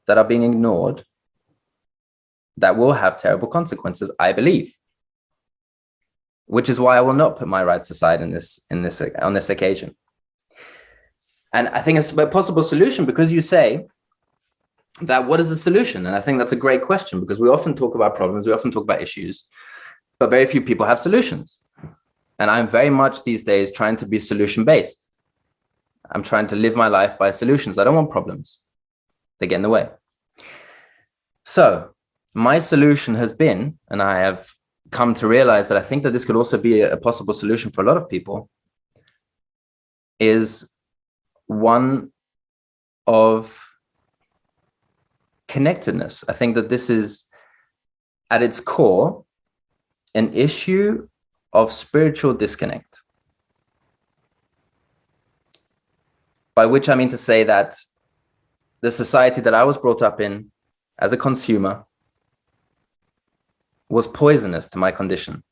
that are being ignored that will have terrible consequences, I believe. Which is why I will not put my rights aside on this occasion. And I think it's a possible solution because you say that what is the solution? And I think that's a great question because we often talk about problems, we often talk about issues, but very few people have solutions. And I'm very much these days trying to be solution-based. I'm trying to live my life by solutions. I don't want problems. They get in the way. So my solution has been, and I have come to realize that I think that this could also be a possible solution for a lot of people, is one of connectedness. I think that this is at its core an issue of spiritual disconnect. By which I mean to say that the society that I was brought up in as a consumer was poisonous to my condition.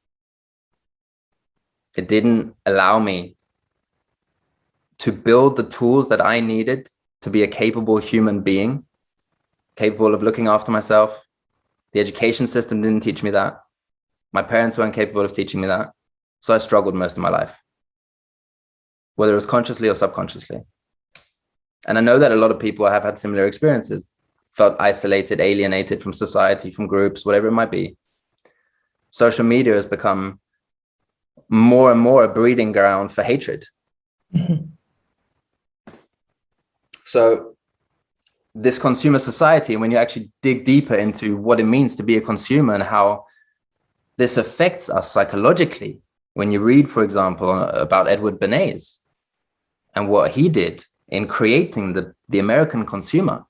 It didn't allow me to build the tools that I needed to be a capable human being, capable of looking after myself. The education system didn't teach me that. My parents weren't capable of teaching me that. So I struggled most of my life, whether it was consciously or subconsciously. And I know that a lot of people have had similar experiences, felt isolated, alienated from society, from groups, whatever it might be. Social media has become more and more a breeding ground for hatred. Mm-hmm. So this consumer society, when you actually dig deeper into what it means to be a consumer and how this affects us psychologically, when you read, for example, about Edward Bernays and what he did in creating the American consumer,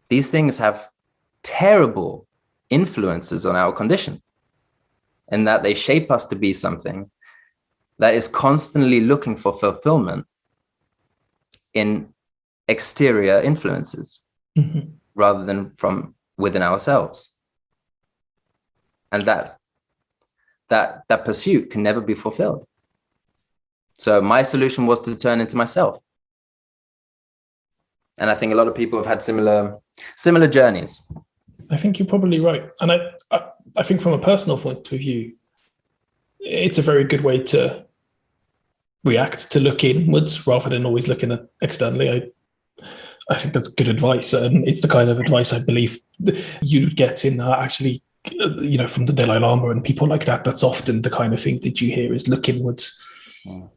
these things have terrible influences on our condition, and that they shape us to be something that is constantly looking for fulfillment in exterior influences, Mm-hmm. rather than from within ourselves. And that pursuit can never be fulfilled. So my solution was to turn into myself. And I think a lot of people have had similar journeys. I think you're probably right. And I think from a personal point of view, it's a very good way to react, to look inwards rather than always looking at externally. I think that's good advice. And it's the kind of advice I believe you'd get in actually, from the Dalai Lama and people like that. That's often the kind of thing that you hear is look inwards. Mm.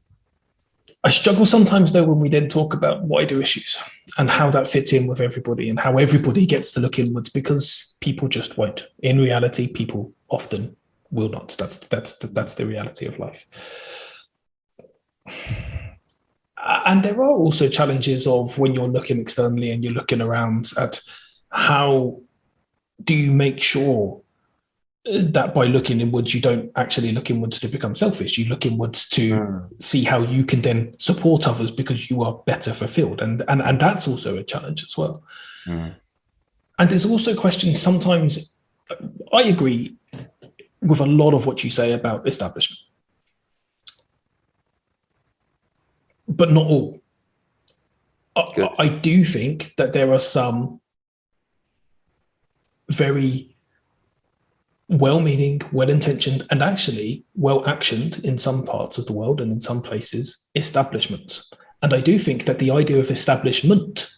I struggle sometimes, though, when we then talk about wider issues and how that fits in with everybody and how everybody gets to look inwards, because people just won't. In reality, people often will not. That's the reality of life. And there are also challenges of when you're looking externally and you're looking around at how do you make sure that by looking inwards, you don't actually look inwards to become selfish. You look inwards to see how you can then support others because you are better fulfilled. And that's also a challenge as well. Mm. And there's also questions sometimes. I agree with a lot of what you say about establishment, but not all. I do think that there are some very well-meaning, well-intentioned, and actually well-actioned in some parts of the world and in some places, establishments. And I do think that the idea of establishment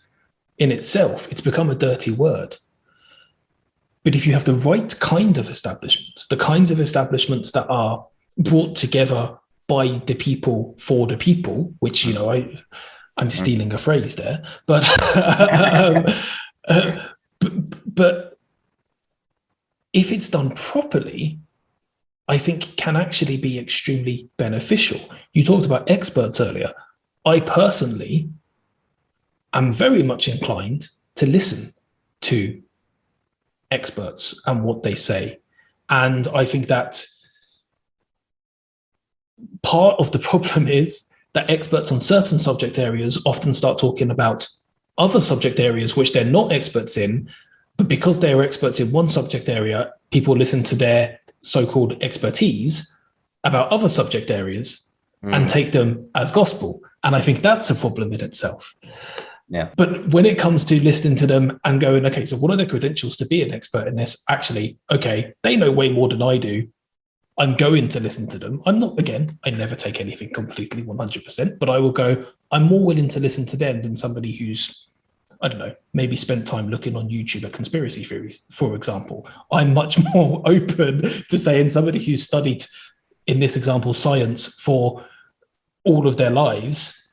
in itself, it's become a dirty word. But if you have the right kind of establishments, the kinds of establishments that are brought together by the people for the people, which, I'm stealing a phrase there, but but if it's done properly, I think can actually be extremely beneficial. You talked about experts earlier. I personally am very much inclined to listen to experts and what they say. And I think that part of the problem is that experts on certain subject areas often start talking about other subject areas which they're not experts in, but because they are experts in one subject area, people listen to their so-called expertise about other subject areas and take them as gospel. And I think that's a problem in itself. Yeah. But when it comes to listening to them and going, okay, so what are their credentials to be an expert in this? Actually, okay, they know way more than I do. I'm going to listen to them. I never take anything completely 100%, but I will go, I'm more willing to listen to them than somebody who's, I don't know, maybe spent time looking on YouTube at conspiracy theories, for example. I'm much more open to saying somebody who's studied, in this example, science for all of their lives,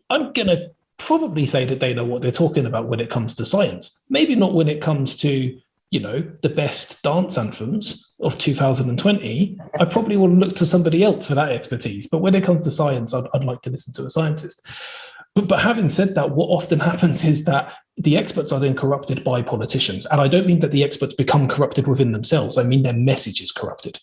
I'm going to probably say that they know what they're talking about when it comes to science. Maybe not when it comes to, the best dance anthems of 2020. I probably will look to somebody else for that expertise. But when it comes to science, I'd like to listen to a scientist. But having said that, what often happens is that the experts are then corrupted by politicians. And I don't mean that the experts become corrupted within themselves. I mean their message is corrupted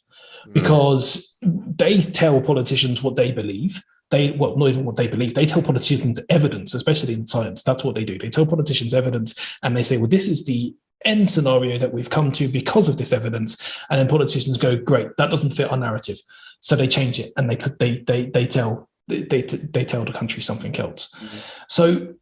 because they tell politicians what they believe. Not even what they believe. They tell politicians evidence, especially in science. That's what they do. They tell politicians evidence and they say, well, this is the end scenario that we've come to because of this evidence. And then politicians go, great, that doesn't fit our narrative. So they change it and they tell the country something else. So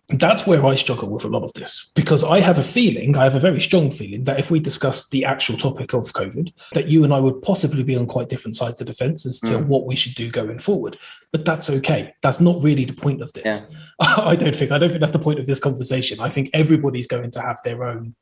that's where I struggle with a lot of this, because I have a very strong feeling that if we discuss the actual topic of COVID, that you and I would possibly be on quite different sides of the fence as to what we should do going forward. But that's okay. That's not really the point of this. Yeah. I don't think that's the point of this conversation. I think everybody's going to have their own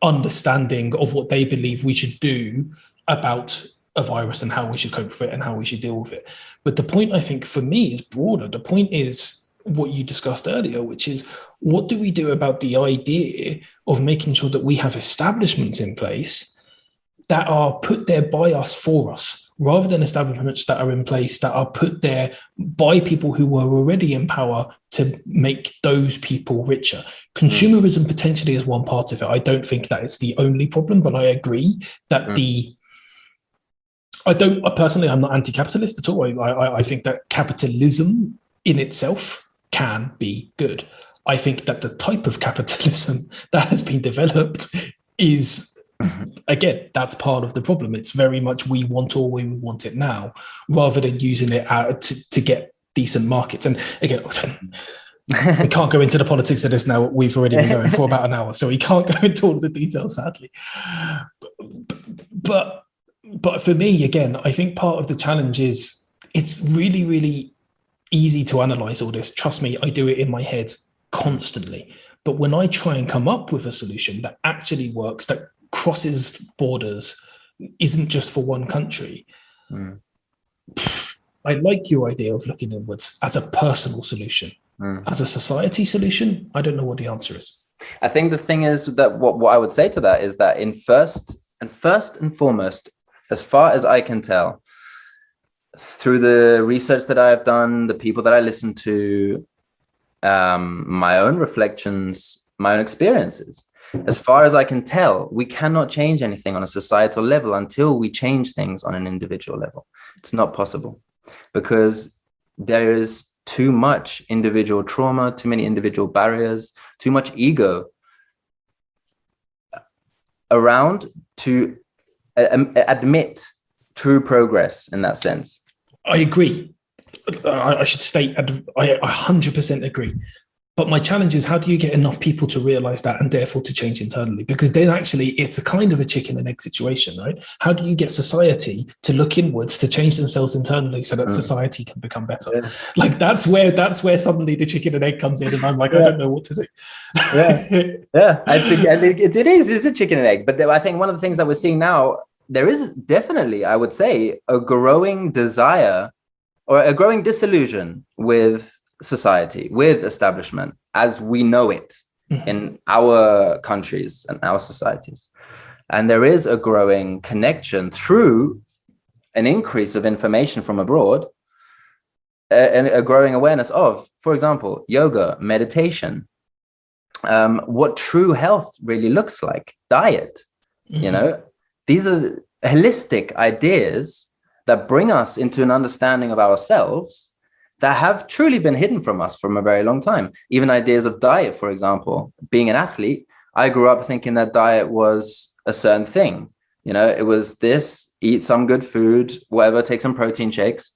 understanding of what they believe we should do about a virus and how we should cope with it and how we should deal with it. But the point, I think, for me is broader. The point is what you discussed earlier, which is what do we do about the idea of making sure that we have establishments in place that are put there by us for us, rather than establishments that are in place that are put there by people who were already in power to make those people richer. Consumerism potentially is one part of it. I don't think that it's the only problem, but I agree that I'm not anti-capitalist at all. I think that capitalism in itself can be good. I think that the type of capitalism that has been developed is, again, that's part of the problem. It's very much we want it now, rather than using it to get decent markets. And again, We can't go into the politics of this now. We've already been going for about an hour, so we can't go into all of the details, sadly. But for me, again, I think part of the challenge is it's really, really easy to analyze all this. Trust me, I do it in my head constantly. But when I try and come up with a solution that actually works, that crosses borders, isn't just for one country, I like your idea of looking inwards as a personal solution. As a society solution, I don't know what the answer is. I think the thing is that what I would say to that is that first and foremost, as far as I can tell, through the research that I have done, the people that I listen to, my own reflections, my own experiences, as far as I can tell, we cannot change anything on a societal level until we change things on an individual level. It's not possible because there is too much individual trauma, too many individual barriers, too much ego around to admit true progress in that sense. I agree. I should state, I 100% agree. But my challenge is, how do you get enough people to realize that and therefore to change internally? Because then actually it's a kind of a chicken and egg situation, right? How do you get society to look inwards, to change themselves internally so that society can become better? Yeah. Like that's where suddenly the chicken and egg comes in, and I'm like, I don't know what to do. It is a chicken and egg. But I think one of the things that we're seeing now, there is definitely, I would say, a growing desire or a growing disillusion with society, with establishment as we know it in our countries and our societies. And there is a growing connection through an increase of information from abroad and a growing awareness of, for example, yoga, meditation, what true health really looks like, diet. You know, these are holistic ideas that bring us into an understanding of ourselves that have truly been hidden from us from a very long time. Even ideas of diet, for example. Being an athlete, I grew up thinking that diet was a certain thing. You know, it was this, eat some good food, whatever, take some protein shakes.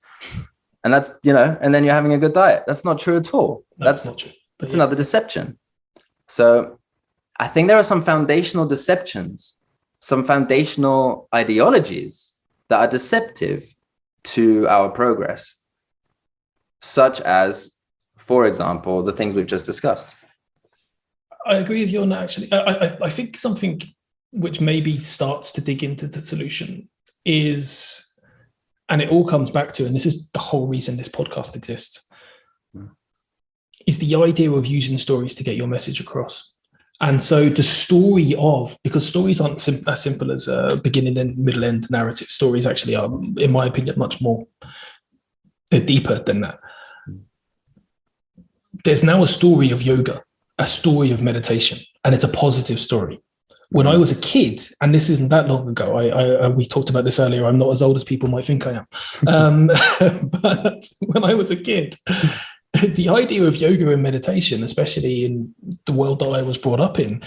And that's, you know, and then you're having a good diet. That's not true at all. That's not true. It's another deception. So I think there are some foundational deceptions, some foundational ideologies that are deceptive to our progress, such as, for example, the things we've just discussed. I agree with you on that, actually. I think something which maybe starts to dig into the solution is, and it all comes back to, and this is the whole reason this podcast exists, is the idea of using stories to get your message across. And so the story of, because stories aren't as simple as a beginning and middle end narrative. Stories actually are, in my opinion, much more, they're deeper than that. There's now a story of yoga, a story of meditation, and it's a positive story. When I was a kid, and this isn't that long ago, we talked about this earlier, I'm not as old as people might think I am. But when I was a kid, the idea of yoga and meditation, especially in the world that I was brought up in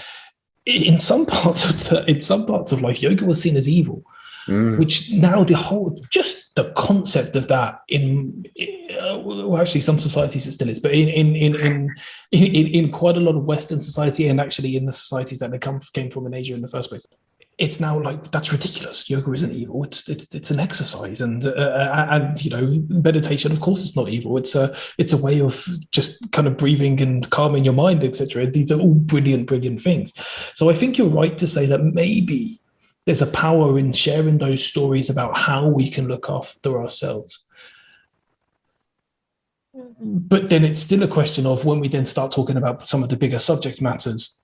some parts of life, yoga was seen as evil. Which now just the concept of that well, actually some societies it still is, but in quite a lot of Western society, and actually in the societies that they came from in Asia in the first place, it's now like, that's ridiculous. Yoga isn't evil. It's an exercise, and you know, meditation, of course, it's not evil. It's a way of just kind of breathing and calming your mind, etc. These are all brilliant things. So I think you're right to say that maybe there's a power in sharing those stories about how we can look after ourselves. But then it's still a question of, when we then start talking about some of the bigger subject matters,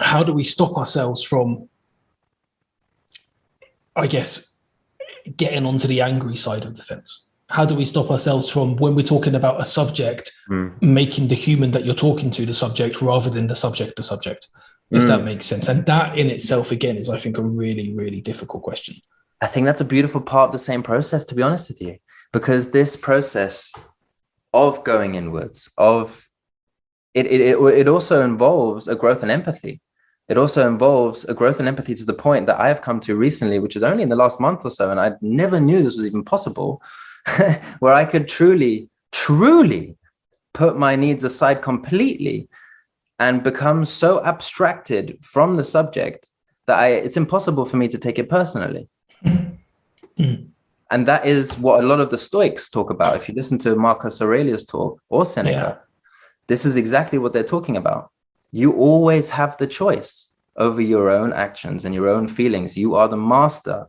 how do we stop ourselves from, I guess, getting onto the angry side of the fence? How do we stop ourselves from, when we're talking about a subject, making the human that you're talking to the subject rather than the subject the subject? If that makes sense. And that in itself, again, is, I think, a really, really difficult question. I think that's a beautiful part of the same process, to be honest with you, because this process of going inwards, it also involves a growth in empathy. It also involves a growth in empathy to the point that I have come to recently, which is only in the last month or so, and I never knew this was even possible, where I could truly put my needs aside completely and become so abstracted from the subject that it's impossible for me to take it personally. And that is what a lot of the Stoics talk about. If you listen to Marcus Aurelius talk or Seneca, this is exactly what they're talking about. You always have the choice over your own actions and your own feelings. You are the master.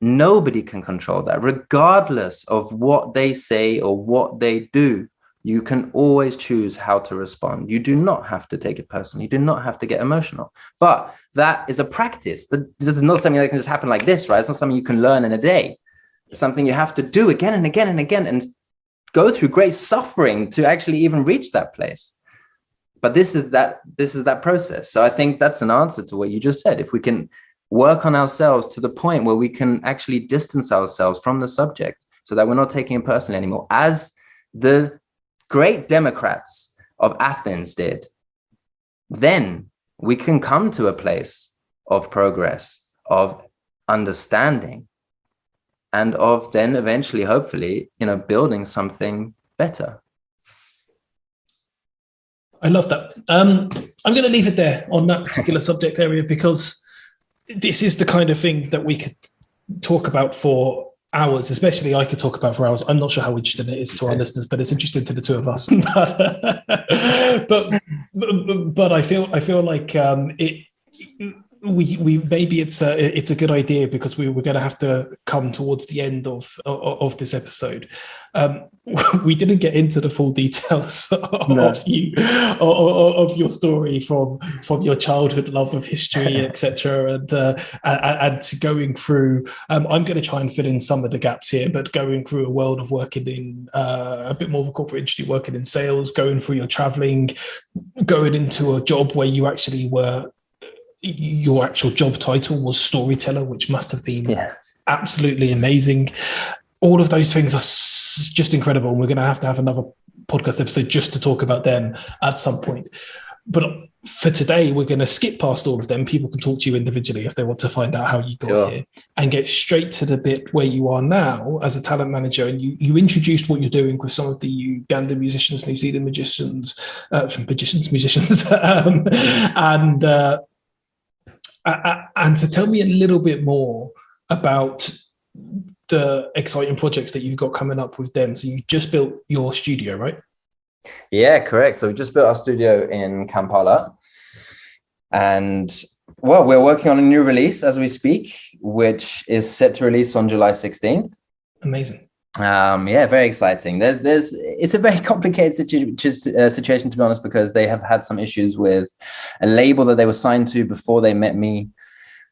Nobody can control that, regardless of what they say or what they do. You can always choose how to respond. You do not have to take it personally. You do not have to get emotional. But that is a practice. This is not something that can just happen like this, right? It's not something you can learn in a day. It's something you have to do again and again and again and go through great suffering to actually even reach that place. But this is that process. So I think that's an answer to what you just said. If we can work on ourselves to the point where we can actually distance ourselves from the subject so that we're not taking it personally anymore, as the great democrats of Athens did, then we can come to a place of progress, of understanding, and of then eventually, hopefully, building something better. I love that. I'm going to leave it there on that particular subject area, because this is the kind of thing that we could talk about for hours, especially I could talk about for hours. I'm not sure how interesting it is to our listeners, but it's interesting to the two of us. but I feel like we maybe it's a good idea, because we're going to have to come towards the end of this episode. We didn't get into the full details of your story from your childhood love of history, etc., and going through. I'm going to try and fill in some of the gaps here, but going through a world of working in a bit more of a corporate industry, working in sales, going through your traveling, going into a job where you actually were. Your actual job title was storyteller, which must have been absolutely amazing. All of those things are just incredible. And we're going to have another podcast episode just to talk about them at some point. But for today, we're going to skip past all of them. People can talk to you individually if they want to find out how you got here, and get straight to the bit where you are now as a talent manager. And you introduced what you're doing with some of the Ugandan musicians, New Zealand musicians, and to tell me a little bit more about the exciting projects that you've got coming up with them. So you just built your studio, right? Yeah, correct. So we just built our studio in Kampala. And well, we're working on a new release as we speak, which is set to release on July 16th. Amazing. Very exciting. It's a very complicated situation, to be honest, because they have had some issues with a label that they were signed to before they met me.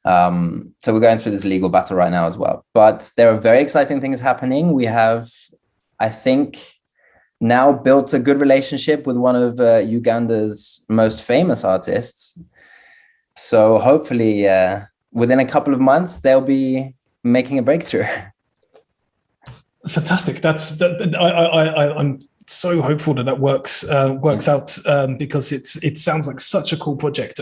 So we're going through this legal battle right now as well. But there are very exciting things happening. We have, I think, now built a good relationship with one of Uganda's most famous artists. So hopefully within a couple of months, they'll be making a breakthrough. Fantastic. I'm so hopeful that works out, because it sounds like such a cool project.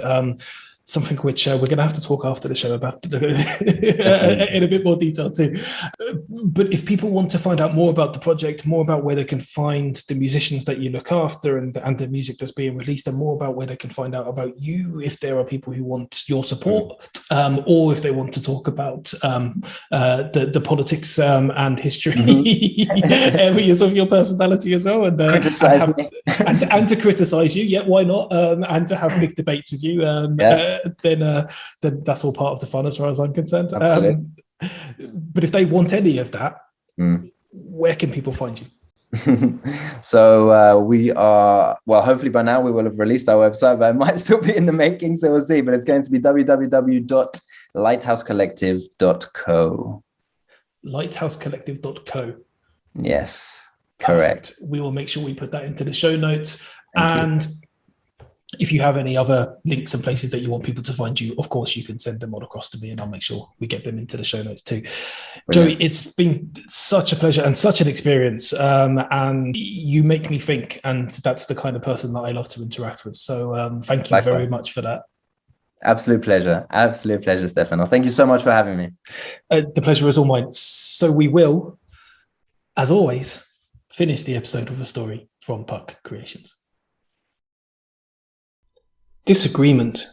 Something which we're going to have to talk after the show about in a bit more detail too. But if people want to find out more about the project, more about where they can find the musicians that you look after and the music that's being released, and more about where they can find out about you, if there are people who want your support, or if they want to talk about the politics and history areas of your personality as well, and to criticize you, why not, and to have big debates with you, then that's all part of the fun as far as I'm concerned. But if they want any of that, where can people find you? So we are, well, hopefully by now we will have released our website, but it might still be in the making, so we'll see. But it's going to be www.lighthousecollective.co. Lighthousecollective.co. Yes, correct. Perfect. We will make sure we put that into the show notes. Thank you. If you have any other links and places that you want people to find you, of course, you can send them all across to me, and I'll make sure we get them into the show notes too. Brilliant. Joey, it's been such a pleasure and such an experience, and you make me think, and that's the kind of person that I love to interact with. So thank you very much for that. Absolute pleasure, Stefano. Thank you so much for having me. The pleasure is all mine. So we will, as always, finish the episode with a story. from Puck Creations. Disagreement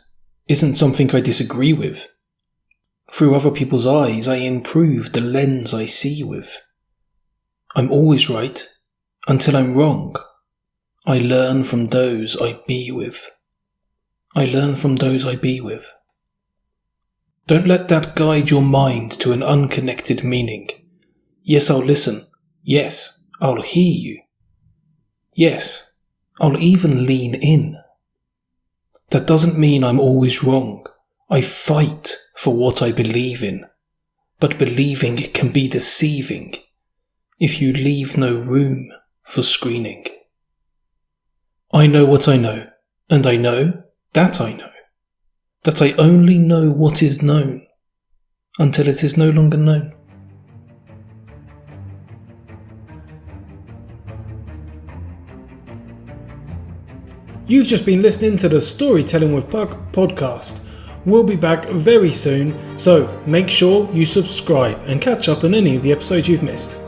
isn't something I disagree with. Through other people's eyes, I improve the lens I see with. I'm always right until I'm wrong. I learn from those I be with. I learn from those I be with. Don't let that guide your mind to an unconnected meaning. Yes, I'll listen. Yes, I'll hear you. Yes, I'll even lean in. That doesn't mean I'm always wrong. I fight for what I believe in. But believing can be deceiving if you leave no room for screening. I know what I know, and I know that I know. That I only know what is known until it is no longer known. You've just been listening to the Storytelling with Puck podcast. We'll be back very soon, so make sure you subscribe and catch up on any of the episodes you've missed.